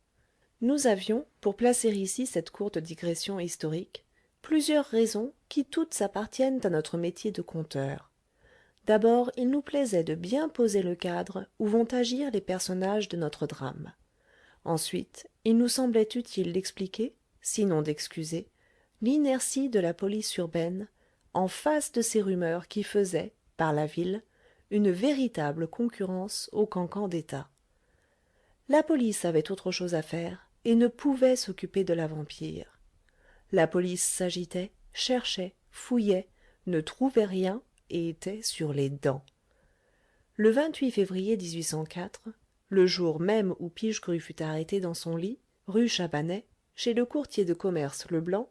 Nous avions, pour placer ici cette courte digression historique, plusieurs raisons qui toutes appartiennent à notre métier de conteur. D'abord, il nous plaisait de bien poser le cadre où vont agir les personnages de notre drame. Ensuite, il nous semblait utile d'expliquer, sinon d'excuser, l'inertie de la police urbaine en face de ces rumeurs qui faisaient, par la ville, une véritable concurrence aux cancans d'État. La police avait autre chose à faire et ne pouvait s'occuper de la vampire. La police s'agitait, cherchait, fouillait, ne trouvait rien et était sur les dents. Le 28 février 1804, le jour même où Pichegru fut arrêté dans son lit, rue Chabanais, chez le courtier de commerce Leblanc,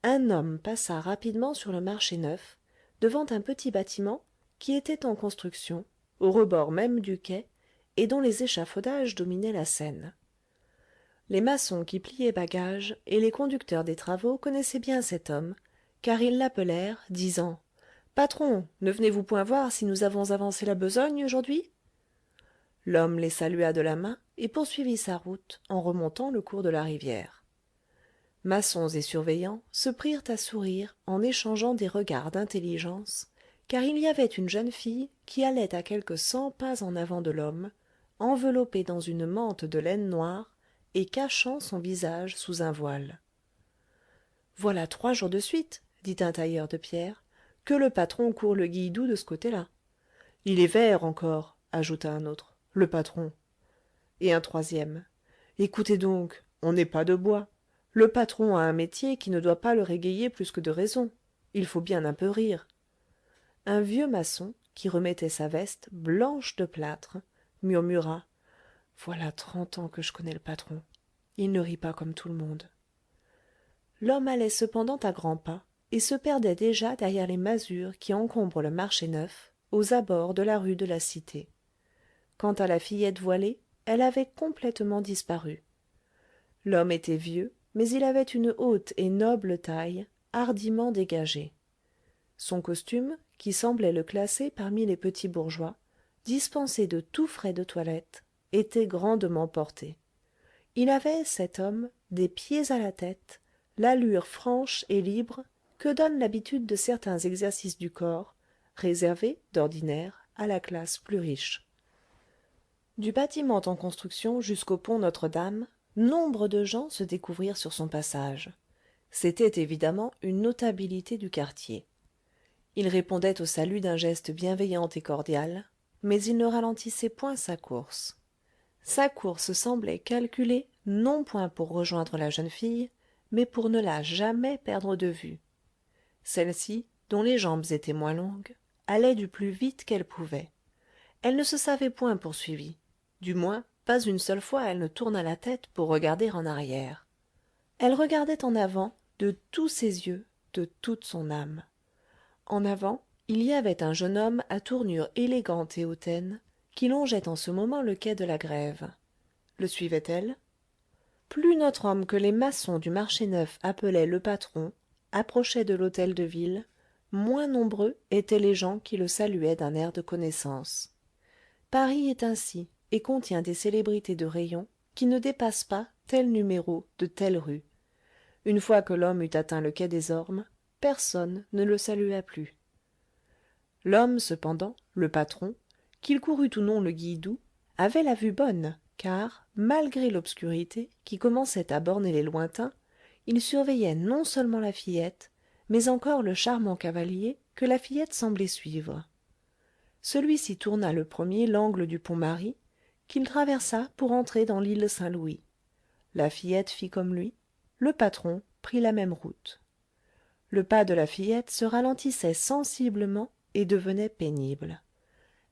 un homme passa rapidement sur le marché neuf, devant un petit bâtiment qui était en construction, au rebord même du quai, et dont les échafaudages dominaient la Seine. Les maçons qui pliaient bagages et les conducteurs des travaux connaissaient bien cet homme, car ils l'appelèrent, disant « Patron, ne venez-vous point voir si nous avons avancé la besogne aujourd'hui ?» L'homme les salua de la main et poursuivit sa route en remontant le cours de la rivière. Maçons et surveillants se prirent à sourire en échangeant des regards d'intelligence, car il y avait une jeune fille qui allait à quelques 100 pas en avant de l'homme, enveloppée dans une mante de laine noire et cachant son visage sous un voile. « Voilà 3 jours de suite, dit un tailleur de pierre, que le patron court le guilledou de ce côté-là. Il est vert encore, ajouta un autre, le patron. Et un troisième. Écoutez donc, on n'est pas de bois. Le patron a un métier qui ne doit pas le régayer plus que de raison. Il faut bien un peu rire. Un vieux maçon, qui remettait sa veste, blanche de plâtre, murmura « Voilà 30 ans que je connais le patron. Il ne rit pas comme tout le monde. » L'homme allait cependant à grands pas et se perdait déjà derrière les masures qui encombrent le marché neuf, aux abords de la rue de la Cité. Quant à la fillette voilée, elle avait complètement disparu. L'homme était vieux, mais il avait une haute et noble taille, hardiment dégagée. Son costume, qui semblait le classer parmi les petits bourgeois, dispensés de tout frais de toilette, était grandement porté. Il avait, cet homme, des pieds à la tête, l'allure franche et libre que donne l'habitude de certains exercices du corps, réservés, d'ordinaire, à la classe plus riche. Du bâtiment en construction jusqu'au pont Notre-Dame, nombre de gens se découvrirent sur son passage. C'était évidemment une notabilité du quartier. Il répondait au salut d'un geste bienveillant et cordial, mais il ne ralentissait point sa course. Sa course semblait calculée non point pour rejoindre la jeune fille, mais pour ne la jamais perdre de vue. Celle-ci, dont les jambes étaient moins longues, allait du plus vite qu'elle pouvait. Elle ne se savait point poursuivie. Du moins, pas une seule fois elle ne tourna la tête pour regarder en arrière. Elle regardait en avant de tous ses yeux, de toute son âme. En avant, il y avait un jeune homme à tournure élégante et hautaine, qui longeait en ce moment le quai de la Grève. Le suivait-elle? Plus notre homme que les maçons du marché neuf appelaient le patron approchait de l'hôtel de ville, moins nombreux étaient les gens qui le saluaient d'un air de connaissance. Paris est ainsi et contient des célébrités de rayon qui ne dépassent pas tel numéro de telle rue. Une fois que l'homme eut atteint le quai des Ormes, personne ne le salua plus. L'homme, cependant, le patron, qu'il courût ou non le guilledou, avait la vue bonne, car, malgré l'obscurité qui commençait à borner les lointains, il surveillait non seulement la fillette, mais encore le charmant cavalier que la fillette semblait suivre. Celui-ci tourna le premier l'angle du pont Marie, qu'il traversa pour entrer dans l'île Saint-Louis. La fillette fit comme lui, le patron prit la même route. Le pas de la fillette se ralentissait sensiblement et devenait pénible.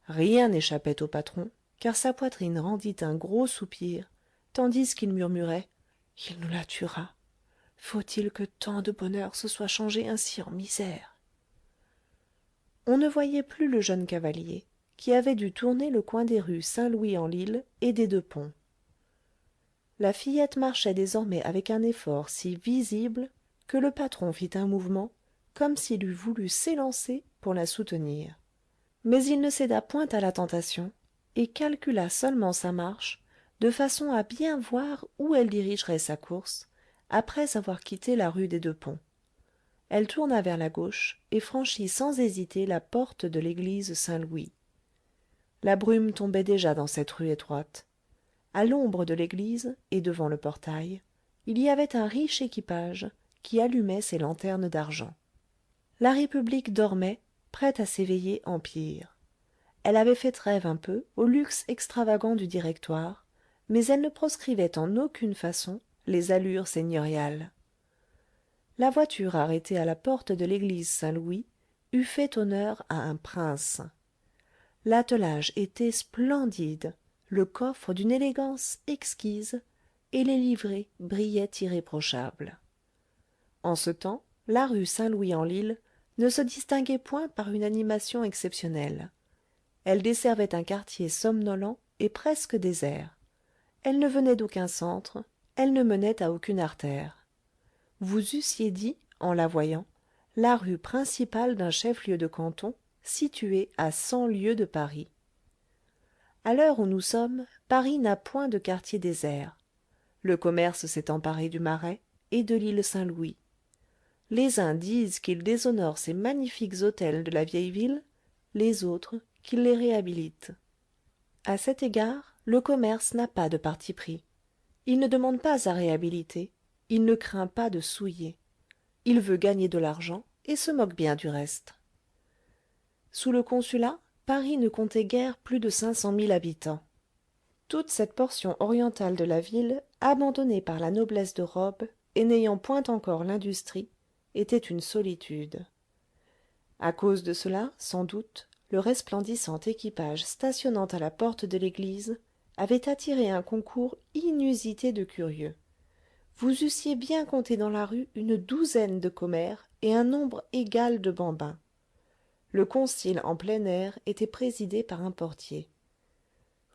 Rien n'échappait au patron, car sa poitrine rendit un gros soupir, tandis qu'il murmurait « Il nous la tuera. Faut-il que tant de bonheur se soit changé ainsi en misère ?» on ne voyait plus le jeune cavalier, qui avait dû tourner le coin des rues Saint-Louis-en-l'Île et des Deux-Ponts. La fillette marchait désormais avec un effort si visible que le patron fit un mouvement comme s'il eût voulu s'élancer pour la soutenir. Mais il ne céda point à la tentation et calcula seulement sa marche de façon à bien voir où elle dirigerait sa course après avoir quitté la rue des Deux-Ponts. Elle tourna vers la gauche et franchit sans hésiter la porte de l'église Saint-Louis. La brume tombait déjà dans cette rue étroite. À l'ombre de l'église et devant le portail, il y avait un riche équipage qui allumait ses lanternes d'argent. La République dormait, prête à s'éveiller en pire. Elle avait fait trêve un peu au luxe extravagant du directoire, mais elle ne proscrivait en aucune façon les allures seigneuriales. La voiture arrêtée à la porte de l'église Saint-Louis eût fait honneur à un prince. L'attelage était splendide, le coffre d'une élégance exquise, et les livrées brillaient irréprochables. En ce temps, la rue Saint-Louis-en-l'Île ne se distinguait point par une animation exceptionnelle. Elle desservait un quartier somnolent et presque désert. Elle ne venait d'aucun centre, elle ne menait à aucune artère. Vous eussiez dit, en la voyant, la rue principale d'un chef-lieu de canton situé à 100 lieues de Paris. À l'heure où nous sommes, Paris n'a point de quartier désert. Le commerce s'est emparé du Marais et de l'île Saint-Louis. Les uns disent qu'il déshonore ces magnifiques hôtels de la vieille ville, les autres qu'il les réhabilite. À cet égard, le commerce n'a pas de parti pris. Il ne demande pas à réhabiliter, il ne craint pas de souiller. Il veut gagner de l'argent et se moque bien du reste. Sous le consulat, Paris ne comptait guère plus de 500 000 habitants. Toute cette portion orientale de la ville, abandonnée par la noblesse de robe et n'ayant point encore l'industrie, était une solitude. À cause de cela, sans doute, le resplendissant équipage stationnant à la porte de l'église avait attiré un concours inusité de curieux. Vous eussiez bien compté dans la rue une douzaine de commères et un nombre égal de bambins. Le concile en plein air était présidé par un portier.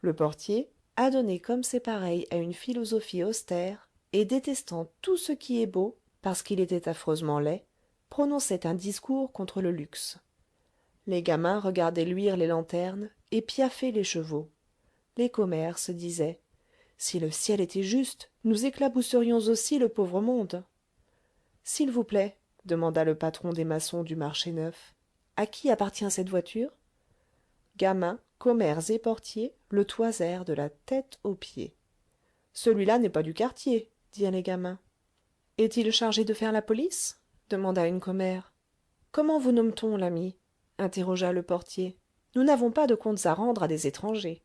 Le portier, adonné comme c'est pareil à une philosophie austère, et détestant tout ce qui est beau, parce qu'il était affreusement laid, prononçait un discours contre le luxe. Les gamins regardaient luire les lanternes et piaffer les chevaux. Les commères se disaient « Si le ciel était juste, nous éclabousserions aussi le pauvre monde. » « S'il vous plaît, demanda le patron des maçons du marché neuf, à qui appartient cette voiture? Gamins, commères et portiers le toisèrent de la tête aux pieds. Celui-là n'est pas du quartier, dirent les gamins. Est-il chargé de faire la police? Demanda une commère. Comment vous nomme-t-on, l'ami? Interrogea le portier. Nous n'avons pas de comptes à rendre à des étrangers.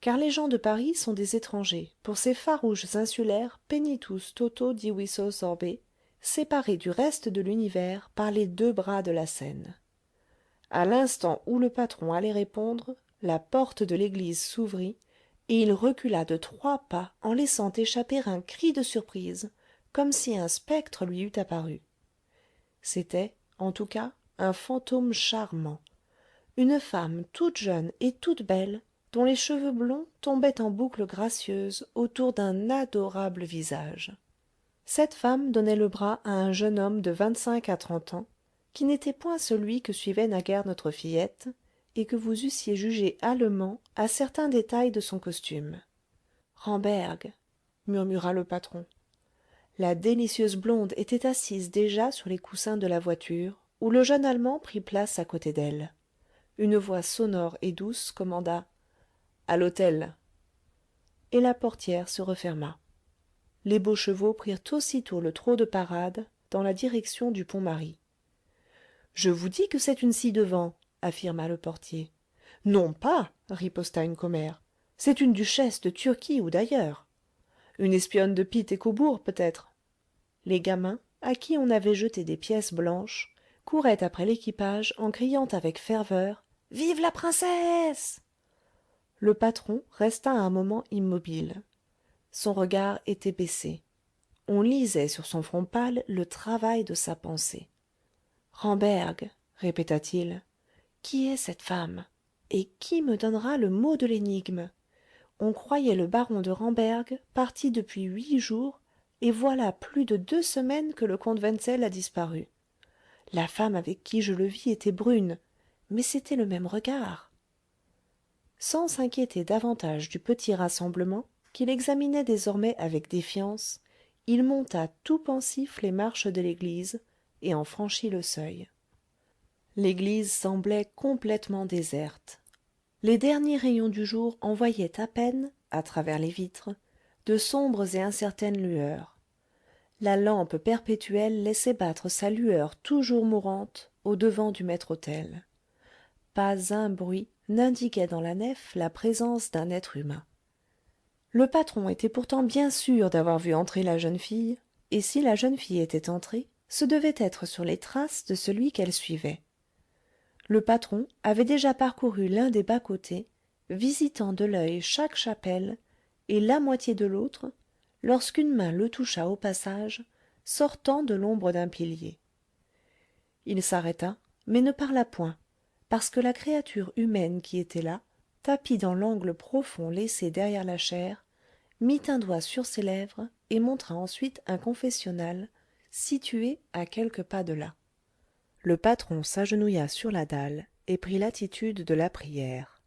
Car les gens de Paris sont des étrangers, pour ces farouches insulaires penitus toto diviso sorbe, séparés du reste de l'univers par les deux bras de la Seine. À l'instant où le patron allait répondre, la porte de l'église s'ouvrit, et il recula de 3 pas en laissant échapper un cri de surprise, comme si un spectre lui eût apparu. C'était, en tout cas, un fantôme charmant. Une femme toute jeune et toute belle, dont les cheveux blonds tombaient en boucles gracieuses autour d'un adorable visage. Cette femme donnait le bras à un jeune homme de 25 à 30 ans, qui n'était point celui que suivait naguère notre fillette, et que vous eussiez jugé allemand à certains détails de son costume. Ramberg, murmura le patron. La délicieuse blonde était assise déjà sur les coussins de la voiture, où le jeune allemand prit place à côté d'elle. Une voix sonore et douce commanda « À l'hôtel !» Et la portière se referma. Les beaux chevaux prirent aussitôt le trot de parade dans la direction du Pont-Marie. « Je vous dis que c'est une ci-devant, » affirma le portier. « Non pas, » riposta une commère. « C'est une duchesse de Turquie ou d'ailleurs. Une espionne de Pitt et Cobourg, peut-être. » Les gamins, à qui on avait jeté des pièces blanches, couraient après l'équipage en criant avec ferveur « Vive la princesse !» Le patron resta un moment immobile. Son regard était baissé. On lisait sur son front pâle le travail de sa pensée. « Ramberg !» répéta-t-il. Qui est cette femme? Et qui me donnera le mot de l'énigme? On croyait le baron de Ramberg parti depuis 8 jours, et voilà plus de 2 semaines que le comte Wenzel a disparu. La femme avec qui je le vis était brune, mais c'était le même regard. Sans s'inquiéter davantage du petit rassemblement, qu'il examinait désormais avec défiance, il monta tout pensif les marches de l'église et en franchit le seuil. L'église semblait complètement déserte. Les derniers rayons du jour envoyaient à peine, à travers les vitres, de sombres et incertaines lueurs. La lampe perpétuelle laissait battre sa lueur toujours mourante au-devant du maître-autel. Pas un bruit n'indiquait dans la nef la présence d'un être humain. Le patron était pourtant bien sûr d'avoir vu entrer la jeune fille, et si la jeune fille était entrée, ce devait être sur les traces de celui qu'elle suivait. Le patron avait déjà parcouru l'un des bas-côtés, visitant de l'œil chaque chapelle, et la moitié de l'autre, lorsqu'une main le toucha au passage, sortant de l'ombre d'un pilier. Il s'arrêta, mais ne parla point, parce que la créature humaine qui était là, tapie dans l'angle profond laissé derrière la chaire, mit un doigt sur ses lèvres et montra ensuite un confessionnal, situé à quelques pas de là. Le patron s'agenouilla sur la dalle et prit l'attitude de la prière.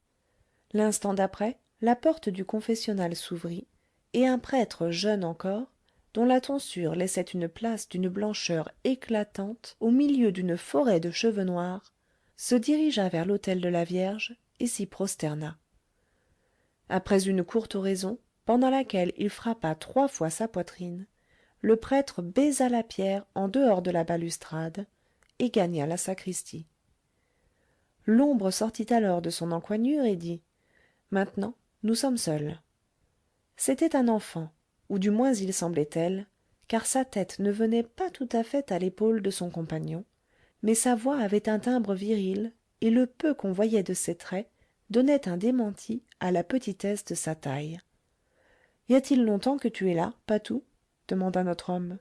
L'instant d'après, la porte du confessionnal s'ouvrit, et un prêtre jeune encore, dont la tonsure laissait une place d'une blancheur éclatante au milieu d'une forêt de cheveux noirs, se dirigea vers l'autel de la Vierge et s'y prosterna. Après une courte oraison, pendant laquelle il frappa 3 fois sa poitrine, le prêtre baisa la pierre en dehors de la balustrade et gagna la sacristie. L'ombre sortit alors de son encoignure et dit: maintenant nous sommes seuls. C'était un enfant, ou du moins il semblait tel, car sa tête ne venait pas tout à fait à l'épaule de son compagnon, mais sa voix avait un timbre viril, et le peu qu'on voyait de ses traits donnait un démenti à la petitesse de sa taille. Y a-t-il longtemps que tu es là, Patou? Demanda notre homme.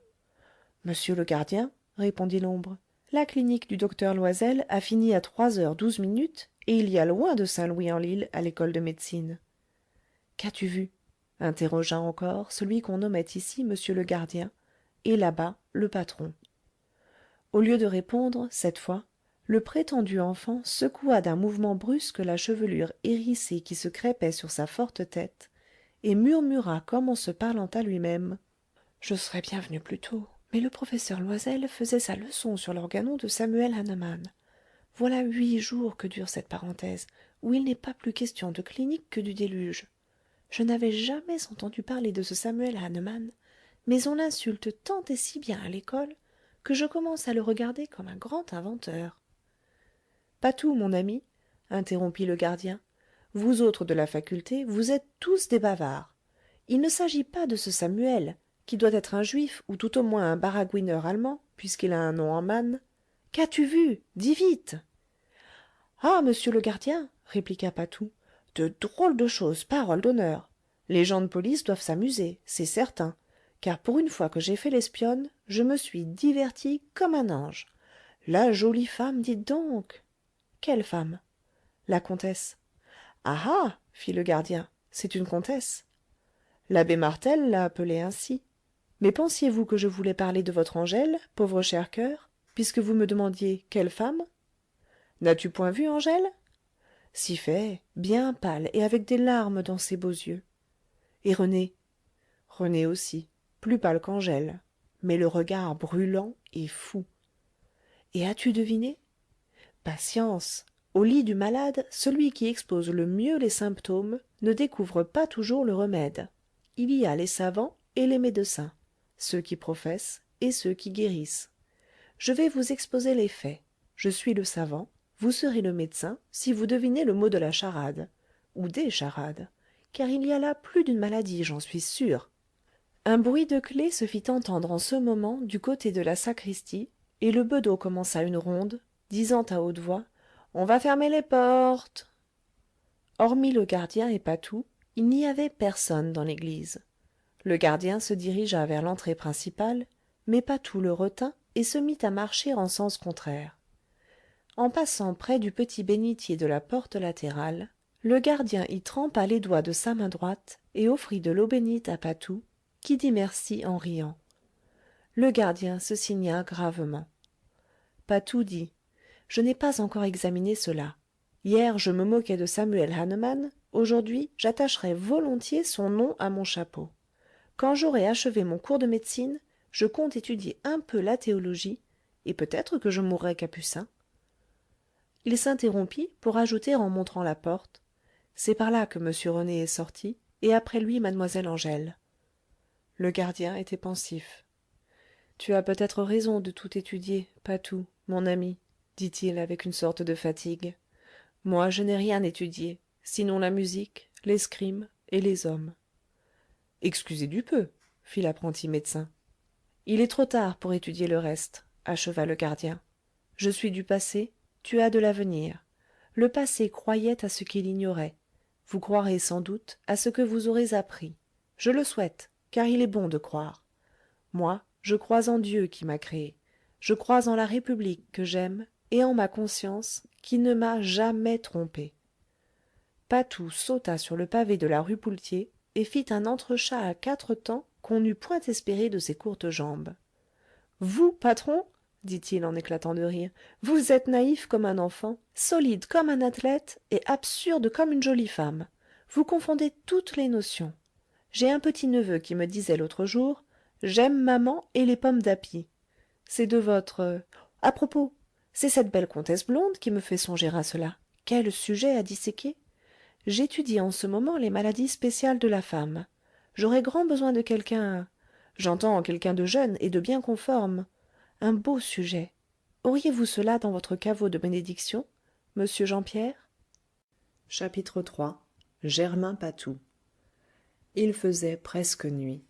Monsieur le gardien, répondit l'ombre, la clinique du docteur Loisel a fini à 3h12, et il y a loin de Saint-Louis-en-l'Île à l'école de médecine. Qu'as-tu vu? Interrogea encore celui qu'on nommait ici monsieur le gardien, et là-bas le patron. Au lieu de répondre, cette fois, le prétendu enfant secoua d'un mouvement brusque la chevelure hérissée qui se crêpait sur sa forte tête, et murmura comme en se parlant à lui-même: je serais bien venu plus tôt, mais le professeur Loisel faisait sa leçon sur l'organon de Samuel Hahnemann. Voilà 8 jours que dure cette parenthèse, où il n'est pas plus question de clinique que du déluge. Je n'avais jamais entendu parler de ce Samuel Hahnemann, mais on l'insulte tant et si bien à l'école que je commence à le regarder comme un grand inventeur. Patou, mon ami, interrompit le gardien, vous autres de la faculté, vous êtes tous des bavards. Il ne s'agit pas de ce Samuel, qui doit être un juif ou tout au moins un baragouineur allemand, puisqu'il a un nom en manne. Qu'as-tu vu? Dis vite. Ah, monsieur le gardien, répliqua Patou, de drôles de choses, parole d'honneur. Les gens de police doivent s'amuser, c'est certain, car pour une fois que j'ai fait l'espionne, je me suis diverti comme un ange. La jolie femme, dites donc. Quelle femme? La comtesse. Ah ah, fit le gardien, c'est une comtesse. L'abbé Martel l'a appelée ainsi. Mais pensiez-vous que je voulais parler de votre Angèle, pauvre cher coeur, puisque vous me demandiez quelle femme? N'as-tu point vu Angèle? Si fait, bien pâle et avec des larmes dans ses beaux yeux. Et René? René aussi, plus pâle qu'Angèle, mais le regard brûlant et fou. Et as-tu deviné? Patience. Au lit du malade, celui qui expose le mieux les symptômes ne découvre pas toujours le remède. Il y a les savants et les médecins, ceux qui professent et ceux qui guérissent. Je vais vous exposer les faits. Je suis le savant, vous serez le médecin si vous devinez le mot de la charade, ou des charades, car il y a là plus d'une maladie, j'en suis sûr. Un bruit de clef se fit entendre en ce moment du côté de la sacristie, et le bedeau commença une ronde, disant à haute voix: on va fermer les portes. Hormis le gardien et Patou, il n'y avait personne dans l'église. Le gardien se dirigea vers l'entrée principale, mais Patou le retint et se mit à marcher en sens contraire. En passant près du petit bénitier de la porte latérale, le gardien y trempa les doigts de sa main droite et offrit de l'eau bénite à Patou, qui dit merci en riant. Le gardien se signa gravement. Patou dit: je n'ai pas encore examiné cela. Hier je me moquais de Samuel Hahnemann, aujourd'hui j'attacherai volontiers son nom à mon chapeau. Quand j'aurai achevé mon cours de médecine, je compte étudier un peu la théologie, et peut-être que je mourrai capucin. Il s'interrompit pour ajouter en montrant la porte: c'est par là que m rené est sorti, et après lui mademoiselle angèle. Le gardien était pensif. Tu as peut-être raison de tout étudier, Patou, mon ami, dit-il avec une sorte de fatigue. Moi je n'ai rien étudié, sinon la musique, l'escrime et les hommes. Excusez du peu, fit l'apprenti médecin. Il est trop tard pour étudier le reste, acheva le gardien. Je suis du passé, tu as de l'avenir. Le passé croyait à ce qu'il ignorait. Vous croirez sans doute à ce que vous aurez appris. Je le souhaite, car il est bon de croire. Moi, je crois en Dieu qui m'a créé. Je crois en la République que j'aime et en ma conscience qui ne m'a jamais trompé. Patou sauta sur le pavé de la rue Poultier et fit un entrechat à quatre temps qu'on n'eût point espéré de ses courtes jambes. Vous, patron, dit-il en éclatant de rire, vous êtes naïf comme un enfant, solide comme un athlète et absurde comme une jolie femme. Vous confondez toutes les notions. J'ai un petit-neveu qui me disait l'autre jour: j'aime maman et les pommes d'api. C'est de votre... À propos, c'est cette belle comtesse blonde qui me fait songer à cela. Quel sujet à disséquer! J'étudie en ce moment les maladies spéciales de la femme. J'aurais grand besoin de quelqu'un... J'entends quelqu'un de jeune et de bien conforme. Un beau sujet. Auriez-vous cela dans votre caveau de bénédiction, monsieur Jean-Pierre? Chapitre 3. Germain Patou. Il faisait presque nuit.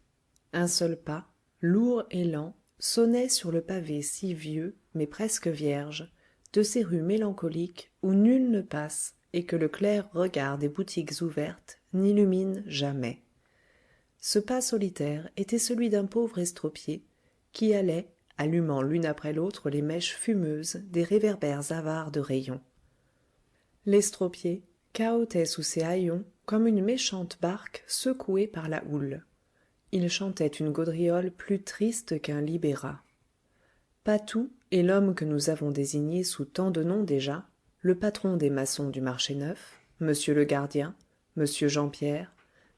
Un seul pas, lourd et lent, sonnait sur le pavé si vieux, mais presque vierge, de ces rues mélancoliques où nul ne passe et que le clair regard des boutiques ouvertes n'illumine jamais. Ce pas solitaire était celui d'un pauvre estropié qui allait, allumant l'une après l'autre les mèches fumeuses des réverbères avares de rayons. L'estropié cahotait sous ses haillons comme une méchante barque secouée par la houle. Il chantait une gaudriole plus triste qu'un libérat. Patou est l'homme que nous avons désigné sous tant de noms déjà, le patron des maçons du marché neuf, monsieur le gardien, monsieur Jean-Pierre,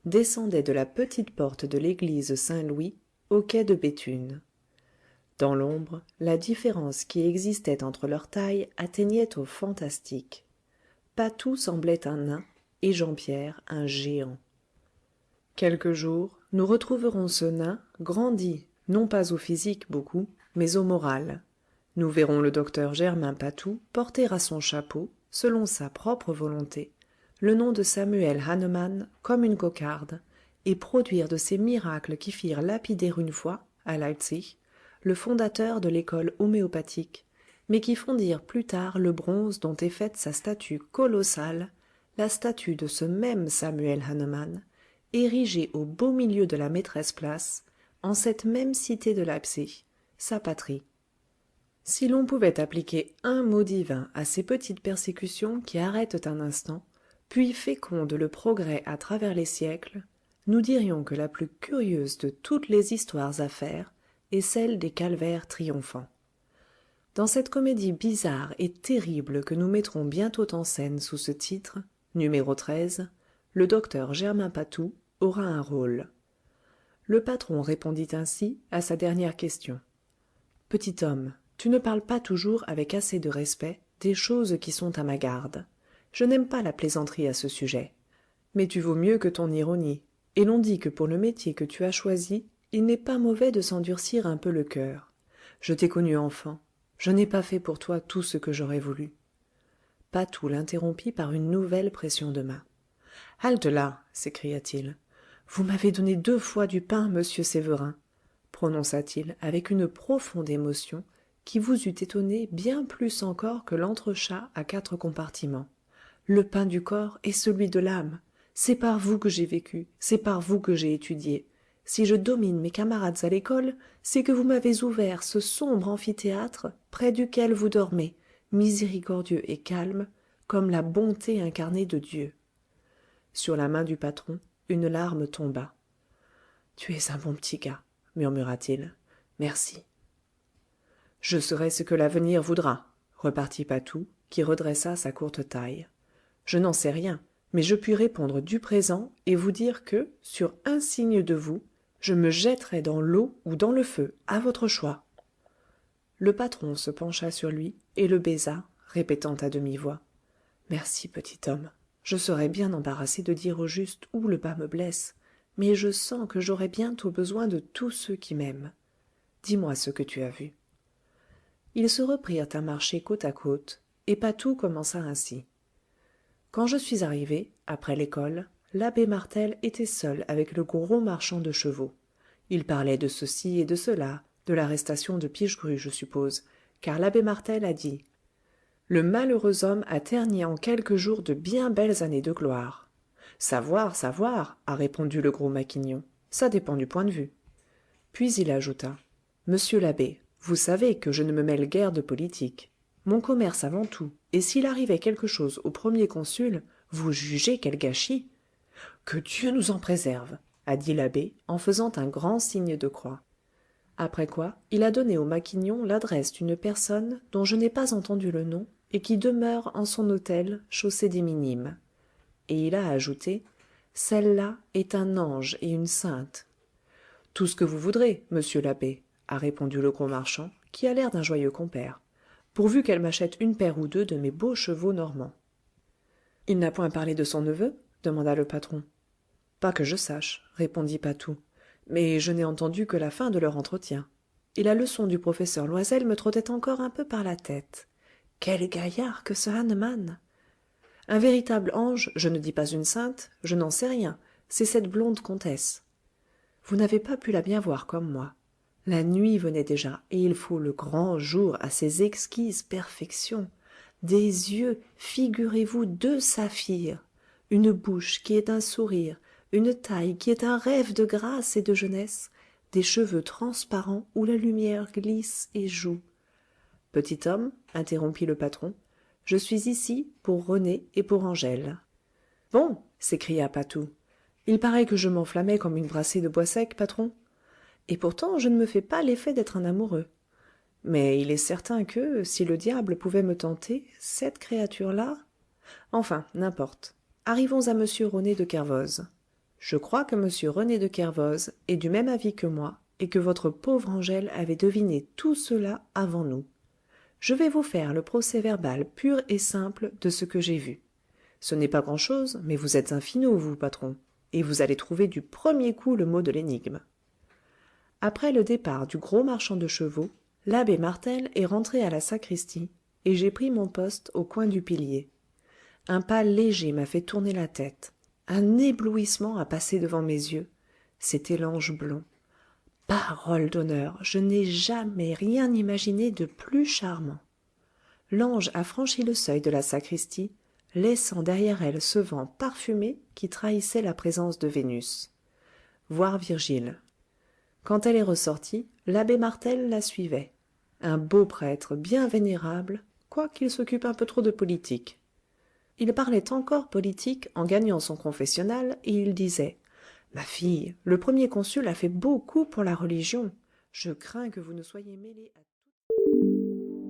descendait de la petite porte de l'église Saint-Louis au quai de Béthune. Dans l'ombre, la différence qui existait entre leurs tailles atteignait au fantastique. Patou semblait un nain et Jean-Pierre un géant. Quelque jour, nous retrouverons ce nain grandi, non pas au physique beaucoup, mais au moral. Nous verrons le docteur Germain Patou porter à son chapeau, selon sa propre volonté, le nom de Samuel Hahnemann comme une cocarde, et produire de ces miracles qui firent lapider une fois, à Leipzig, le fondateur de l'école homéopathique, mais qui fondirent plus tard le bronze dont est faite sa statue colossale, la statue de ce même Samuel Hahnemann, érigée au beau milieu de la maîtresse-place, en cette même cité de Leipzig, sa patrie. Si l'on pouvait appliquer un mot divin à ces petites persécutions qui arrêtent un instant, puis fécondent le progrès à travers les siècles, nous dirions que la plus curieuse de toutes les histoires à faire est celle des calvaires triomphants. Dans cette comédie bizarre et terrible que nous mettrons bientôt en scène sous ce titre, numéro 13, le docteur Germain Patou aura un rôle. Le patron répondit ainsi à sa dernière question. « Petit homme, tu ne parles pas toujours avec assez de respect des choses qui sont à ma garde. Je n'aime pas la plaisanterie à ce sujet. Mais tu vaux mieux que ton ironie, et l'on dit que pour le métier que tu as choisi, il n'est pas mauvais de s'endurcir un peu le cœur. Je t'ai connu enfant. Je n'ai pas fait pour toi tout ce que j'aurais voulu. » Patou l'interrompit par une nouvelle pression de main. « Halte là !» s'écria-t-il. « Vous m'avez donné 2 fois du pain, monsieur Sévérin, » prononça-t-il avec une profonde émotion qui vous eût étonné bien plus encore que l'entrechat à 4 compartiments. « Le pain du corps et celui de l'âme. C'est par vous que j'ai vécu, c'est par vous que j'ai étudié. Si je domine mes camarades à l'école, c'est que vous m'avez ouvert ce sombre amphithéâtre près duquel vous dormez, miséricordieux et calme, comme la bonté incarnée de Dieu. Sur la main du patron, une larme tomba. « Tu es un bon petit gars, » murmura-t-il. « Merci. »« Je serai ce que l'avenir voudra, » repartit Patou, qui redressa sa courte taille. « Je n'en sais rien, mais je puis répondre du présent et vous dire que, sur un signe de vous, je me jetterai dans l'eau ou dans le feu, à votre choix. » Le patron se pencha sur lui et le baisa, répétant à demi-voix. « Merci, petit homme. Je serais bien embarrassé de dire au juste où le bas me blesse, mais je sens que j'aurai bientôt besoin de tous ceux qui m'aiment. Dis-moi ce que tu as vu. » Ils se reprirent à marcher côte à côte, et Patou commença ainsi. Quand je suis arrivé, après l'école, l'abbé Martel était seul avec le gros marchand de chevaux. Il parlait de ceci et de cela, de l'arrestation de Pichegru, je suppose, car l'abbé Martel a dit « Le malheureux homme a terni en quelques jours de bien belles années de gloire. »« Savoir, savoir, » a répondu le gros Maquignon, « ça dépend du point de vue. » Puis il ajouta « Monsieur l'abbé, vous savez que je ne me mêle guère de politique. Mon commerce avant tout, et s'il arrivait quelque chose au premier consul, vous jugez quel gâchis. »« Que Dieu nous en préserve !» a dit l'abbé en faisant un grand signe de croix. Après quoi, il a donné au Maquignon l'adresse d'une personne dont je n'ai pas entendu le nom et qui demeure en son hôtel, chaussée des Minimes. Et il a ajouté « Celle-là est un ange et une sainte. »« Tout ce que vous voudrez, monsieur l'abbé, » a répondu le gros marchand, qui a l'air d'un joyeux compère, « pourvu qu'elle m'achète une paire ou deux de mes beaux chevaux normands. »« Il n'a point parlé de son neveu ?» demanda le patron. « Pas que je sache, » répondit Patou. « Mais je n'ai entendu que la fin de leur entretien. Et la leçon du professeur Loisel me trottait encore un peu par la tête. Quel gaillard que ce Hahnemann ! Un véritable ange, je ne dis pas une sainte, je n'en sais rien, c'est cette blonde comtesse. Vous n'avez pas pu la bien voir comme moi. La nuit venait déjà, et il faut le grand jour à ces exquises perfections. Des yeux, figurez-vous, 2 saphirs, une bouche qui est un sourire, une taille qui est un rêve de grâce et de jeunesse, des cheveux transparents où la lumière glisse et joue. « Petit homme, » interrompit le patron, « je suis ici pour René et pour Angèle. »« Bon !» s'écria Patou. « Il paraît que je m'enflammais comme une brassée de bois sec, patron. Et pourtant je ne me fais pas l'effet d'être un amoureux. Mais il est certain que, si le diable pouvait me tenter, cette créature-là... Enfin, n'importe. Arrivons à monsieur René de Kervoz. Je crois que monsieur René de Kervoz est du même avis que moi, et que votre pauvre Angèle avait deviné tout cela avant nous. Je vais vous faire le procès-verbal pur et simple de ce que j'ai vu. Ce n'est pas grand-chose, mais vous êtes un finaud, vous, patron, et vous allez trouver du premier coup le mot de l'énigme. Après le départ du gros marchand de chevaux, l'abbé Martel est rentré à la sacristie, et j'ai pris mon poste au coin du pilier. Un pas léger m'a fait tourner la tête. Un éblouissement a passé devant mes yeux. C'était l'ange blond. Parole d'honneur, je n'ai jamais rien imaginé de plus charmant. L'ange a franchi le seuil de la sacristie, laissant derrière elle ce vent parfumé qui trahissait la présence de Vénus. Voir Virgile. Quand elle est ressortie, l'abbé Martel la suivait. Un beau prêtre bien vénérable, quoiqu'il s'occupe un peu trop de politique. Il parlait encore politique en gagnant son confessionnal et il disait « Ma fille, le premier consul a fait beaucoup pour la religion. Je crains que vous ne soyez mêlée à... »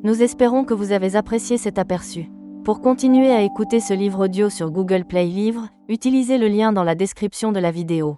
Nous espérons que vous avez apprécié cet aperçu. Pour continuer à écouter ce livre audio sur Google Play Livres, utilisez le lien dans la description de la vidéo.